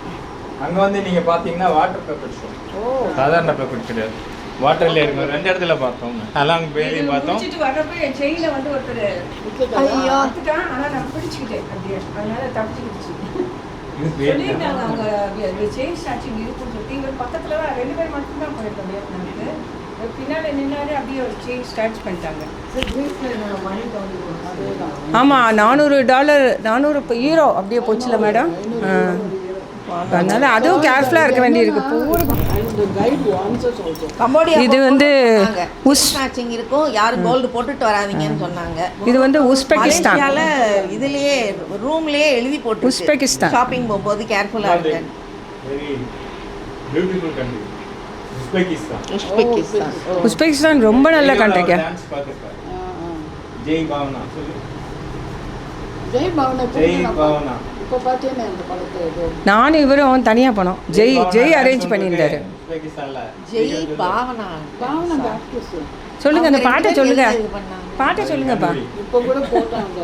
அங்கே வந்து நீங்கள் பார்த்தீங்கன்னா வாட்டர் பேப்பர் ஷோ. சாதாரண பேப்பர் கிடையாது, வாட்டர்ல இருக்கும். 2 இடத்துல பார்த்தோம், அலாங் பேலையும் பார்த்தோம். வரப்போ என் செயினில் வந்து ஒருத்தர் பார்த்துட்டான், ஆனால் நான் பிடிச்சிக்கிட்டேன் அப்படியே, அதனால தப்பிச்சுக்கிடுச்சு. சொல்லியிருந்தாங்க அவங்க செயின் ஸ்டாச்சிங் இருக்குன்னு சொல்லிட்டு. இவர் பக்கத்தில் தான் 2 பேர் மட்டும்தான் போயிருக்கோம் வியட்நாமுக்கு. பின்னாடி நின்னாலே அப்படியே ஒரு செயின் ஸ்டார்ச் பண்ணிட்டாங்க. ஆமாம், $400 400 அப்படியே போச்சுல மேடம். அதனால அதுவும் கேர்ஃபுல்லாக இருக்க வேண்டியிருக்கு. இது வந்து மேட்சிங் இருக்கும், யாரும் கோல்டு போட்டுட்டு வராதீங்கன்னு சொன்னாங்க. இது வந்து உஸ்பெகிஸ்தான். இதுலயே ரூம்லயே எழுதி போட்டு உஸ்பெகிஸ்தான் ஷாப்பிங் போகும்போது கேர்ஃபுல்லாக இருக்கு. உஸ்பெகிஸ்தான் ரொம்ப நல்ல கண்ட்ரிங்க. ஜெய் பாவனா. இப்போ பார்த்தீங்கன்னா இந்த படத்தை நானும் இவரும் தனியாக போனோம். ஜெய் அரேஞ்ச் பண்ணியிருந்தாரு. ஜெய் பாவனா. சொல்லுங்க, அந்த பாட்டை சொல்லுங்க, பாட்டை சொல்லுங்கப்பா. இப்போ கூட போட்டாங்க.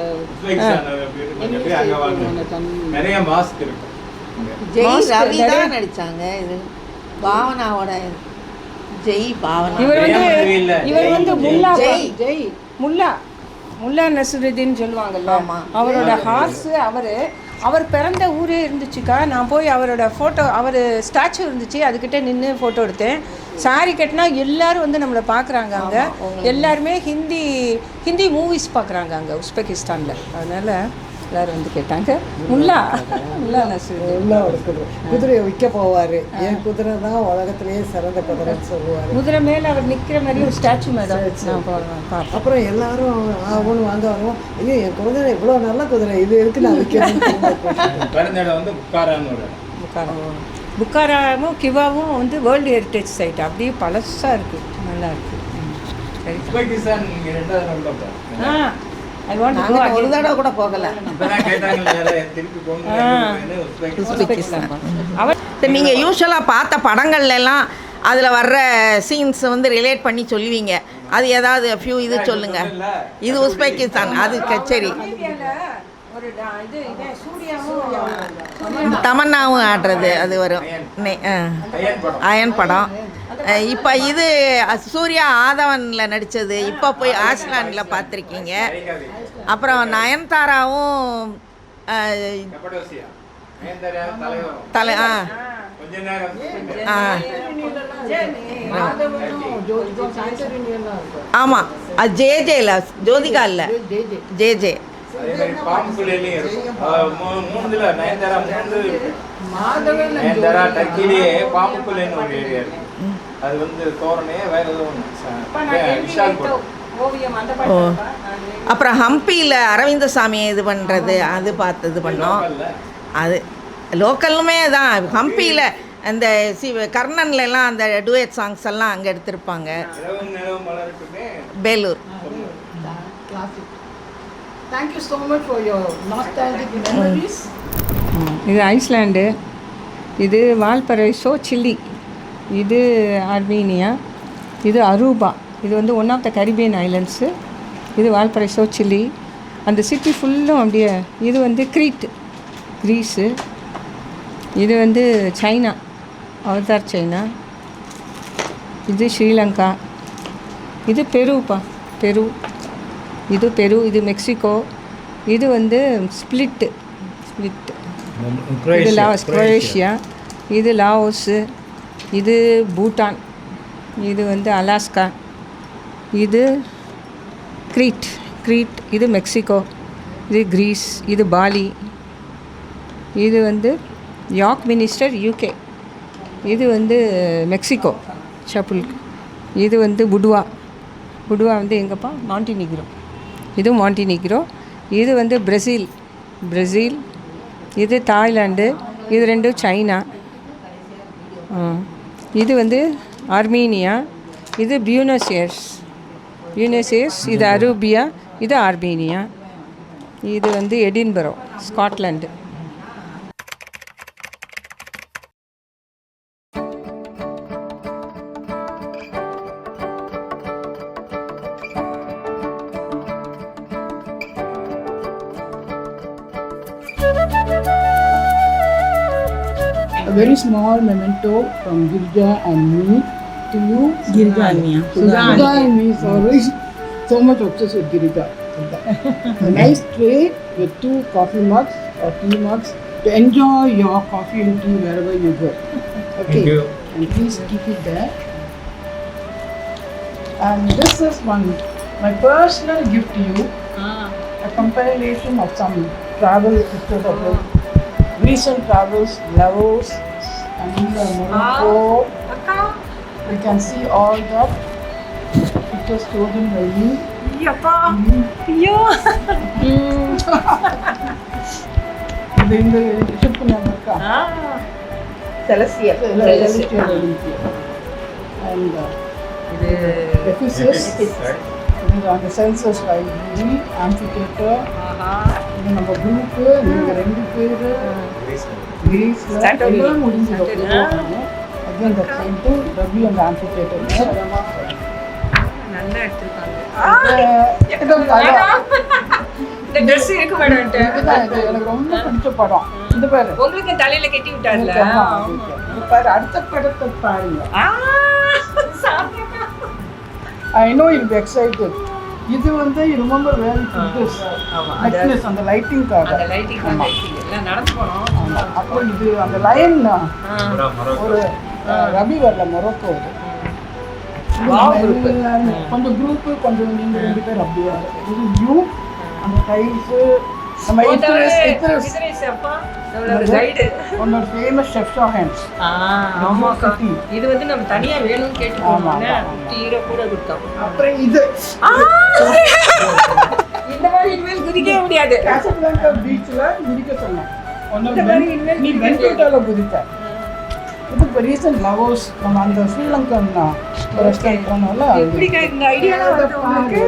நிறைய மாஸ்க் இருக்கு. ஜெய் ரவி தான் நடிச்சாங்க. இது பாவனாவோட ஜெய் பாவனா. இவர் வந்து முல்லா நஸ்ருதீன் சொல்லுவாங்கல்ல, அவரோட ஹார்ஸு. அவர் பிறந்த ஊரே இருந்துச்சுக்கா. நான் போய் அவரோட ஃபோட்டோ, அவர் ஸ்டாச்சு இருந்துச்சு, அதுக்கிட்ட நின்று ஃபோட்டோ எடுத்தேன். சாரி கட்டினா எல்லோரும் வந்து நம்மளை பார்க்குறாங்க. அங்கே எல்லாருமே ஹிந்தி மூவிஸ் பார்க்குறாங்க அங்கே உஸ்பெகிஸ்தானில். அதனால் எல்லோரும் வந்து கேட்டாங்க. முல்லா நஸ்ருதீன் குதிரையை விற்க போவார். என் குதிரை தான் உலகத்திலேயே சிறந்த குதிரைன்னு சொல்லுவார். குதிரை மேலே அவர் நிற்கிற மாதிரி ஒரு ஸ்டாச்சு மேடம். அப்புறம் எல்லாரும் ஒன்று வாங்க வருவோம். ஐயோ, என் குதிரை இவ்வளோ நல்ல குதிரை, இது இருக்கு நான் விற்கிறேன். வந்து புக்காராவும் கிவாவும் வந்து வேர்ல்டு ஹெரிட்டேஜ் சைட். அப்படியே பழசாக இருக்குது, நல்லா இருக்குது. ஒரு தடவை கூட போகல. நீங்க யூஸ்வலா பார்த்த படங்கள்ல எல்லாம் அதில் வர்ற சீன்ஸ் வந்து ரிலேட் பண்ணி சொல்லுவீங்க. அது ஏதாவது ஃபியூ இது சொல்லுங்க. இது உஸ்பெகிஸ்தான், அது கச்சேரி. தமன்னாவும் ஆடுறது அது வரும். அயன் படம். இப்போ இது சூர்யா ஆதவனில் நடித்தது. இப்போ போய் ஆஷ்லாண்டில் பார்த்துருக்கீங்க. அப்புறம் நயன்தாராவும் தலை ஆமாம், அது ஜேஜேல, ஜோதிகா இல்லை, ஜேஜே. அப்புறம் ஹம்பியில் அரவிந்தசாமியை இது பண்ணுறது அது பார்த்து இது பண்ணோம். அது லோக்கலுமே தான். ஹம்பியில் அந்த கர்ணன்லாம் அந்த டூயட் சாங்ஸ் எல்லாம் அங்கே எடுத்திருப்பாங்க. Belur. Thank you so much for your nostalgic memories. இது ஐஸ்லாண்டு, இது வால்பரைசோ சில்லி, இது ஆர்மீனியா, இது அரூபா. இது வந்து ஒன் ஆஃப் த கரிபியன் ஐலண்ட்ஸு. இது வால்பரைசோ சில்லி. அந்த சிட்டி ஃபுல்லும் அப்படியே. இது வந்து கிரீட், கிரீஸு. இது வந்து சைனா, அவதார் சைனா. இது ஸ்ரீலங்கா. இது பெருப்பா, பெரு. இது பெரு. இது மெக்சிகோ. இது வந்து ஸ்பிளிட். இது குரோஷியா. இது லாவோஸு. இது பூட்டான். இது வந்து அலாஸ்கா. இது கிரீட். இது மெக்சிகோ. இது கிரீஸ். இது பாலி. இது வந்து யார்க் மினிஸ்டர், யூகே. இது வந்து மெக்சிகோ, சப்புல். இது வந்து புடுவா வந்து எங்கப்பா? மாண்டினிக்ரோ. இது மாண்டினிக்ரோ. இது வந்து பிரேசில். இது தாய்லாண்டு. இது ரெண்டும் சைனா. இது வந்து ஆர்மீனியா. இது பியூனஸ் ஏர்ஸ். இது அரூபியா. இது ஆர்மீனியா. இது வந்து Edinburgh, Scotland. A very small memento from Girija and me to you. Girija and me. Sudha and me, sorry. So much obsessed with Girija. A nice tray with 2 coffee mugs or tea mugs to enjoy your coffee and tea wherever you go. Okay. Thank you. And please keep it there. And this is my personal gift to you. A compilation of some travel pictures of recent travels, Laos and Morocco. You can see all that pictures chosen by me. இந்த ஷிப் ஞாபகம் இருக்கா? செலஸ்டியல். And இது Ephesus. இது அந்த சென்சஸ் லைப்ரரி, amphitheater. இது நம்ம குரூப்பு, நீங்கள் 2 பேர் கிரீஸில் எல்லாம் முடிஞ்சிடும். அது அந்த சென்ட்டு ரவி அந்த amphitheater. நல்லா எடுத்துருக்காங்க. இந்த ட்ரெஸ் இருக்கு மேடம். இது எனக்கு ரொம்ப பிடிச்ச படம். இந்த பாரு, உங்களுக்கு தலையில கட்டி விட்டார்ல. இது பாரு, அடுத்த படத்தை பாருங்க. I know you'll be excited. இது வந்து you remember where we took this necklace அந்த லைட்டிங்காக. அந்த லைட்டிங் எல்லாம் நடந்து போனோம். அப்போ இது அந்த லயன் ஒரு ரவி வரல மொரோக்கோ. கொஞ்சம் குரூப்பு, கொஞ்சம் நீங்கள் 2 பேர் அப்படியா. இது யூ அந்த டைல்ஸு நம்ம ஒன்னோட ஃபேமஸ் ஷெஃப் ஹேண்ட்ஸ். இது வந்து நம்ம தனியா வேணும்னு கேட்டு டீரை கூட கொடுத்தோம். அப்புறம் இது இந்த மாதிரி இனிமேல் குதிக்கவே முடியாது. காசாபிளாங்கா பீச்சில் குதிக்க சொன்னேன். நீ வெண்கட்டால குதித்த. இது இப்போ ரீசன்ட் லவோஸ் நம்ம அந்த ஸ்ரீலங்கன் ரெஸ்டாரண்ட் போனால இந்த ஐடியாலாம் வருது உங்களுக்கு.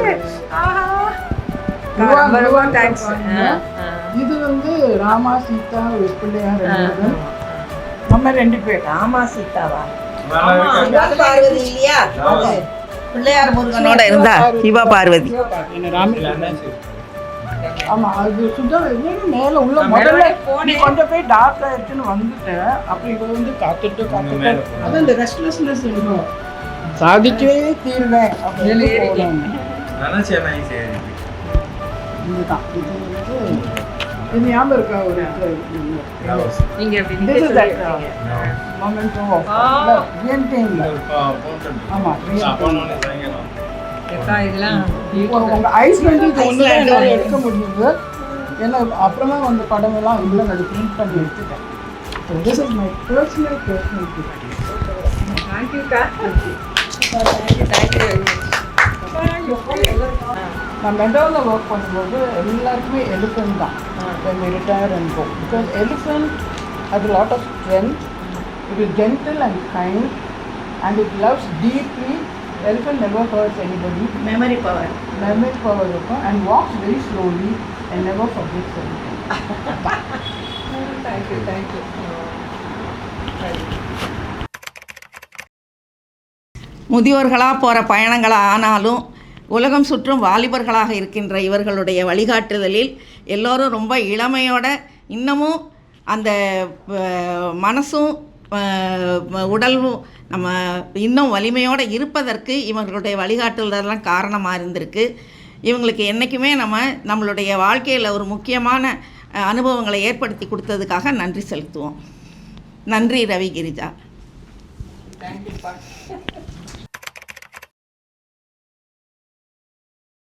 தேங்க்ஸ். இது வந்து ராமா சீதா பிள்ளையார் நம்ம 2 பேர். ராமா சீதாவா? பார்வதி இல்லையா? பிள்ளையார் முருகனோட இருந்தா சிவா பார்வதி. ஆமாம், அது சுத்தம் எவ்வளோ மேலே உள்ள முதல்ல நீ கொண்டு போய் டாக்டர் எடுத்துன்னு வந்துட்டேன். அப்படி இவ வந்து காத்துட்டு அதான் இந்த ரெஸ்ட்லெஸ்னஸ் இருக்கும். சாதிக்கவே தீர்வேன் அப்படின்னு போகணும். இதுதான் இது வந்து இது ஞாபகம் இருக்கா ஒரு மொமெண்டோ உங்க ஐஸ்லேருந்து இது ஒன்று என்னால் எடுக்க முடியுது. ஏன்னா அப்புறமா வந்து படமெல்லாம் உள்ள நான் பிரிண்ட் பண்ணி எடுத்துட்டேன். So this is my personal தேங்க்யூக்கா. நான் மெட்ரோவில் ஒர்க் பண்ணும்போது எல்லாருக்குமே எலிஃபென்ட் தான். when we retire and go, because elephant has a lot of strength. It is gentle and kind and it loves deeply. Elephant never hurts anybody. Memory power இருக்கும் and walks very slowly and never forgets anything. Thank you. முதியோர்களாக போகிற பயணங்களாக ஆனாலும் உலகம் சுற்றும் வாலிபர்களாக இருக்கின்ற இவர்களுடைய வழிகாட்டுதலில் எல்லோரும் ரொம்ப இளமையோட இன்னமும் அந்த மனசும் உடலும் நம்ம இன்னும் வலிமையோடு இருப்பதற்கு இவர்களுடைய வழிகாட்டுதலெல்லாம் காரணமாக இருந்திருக்கு. இவங்களுக்கு என்றைக்குமே நம்மளுடைய வாழ்க்கையில் ஒரு முக்கியமான அனுபவங்களை ஏற்படுத்தி கொடுத்ததுக்காக நன்றி செலுத்துவோம். நன்றி ரவி, கிரிஜா. தேங்க்யூப்பா.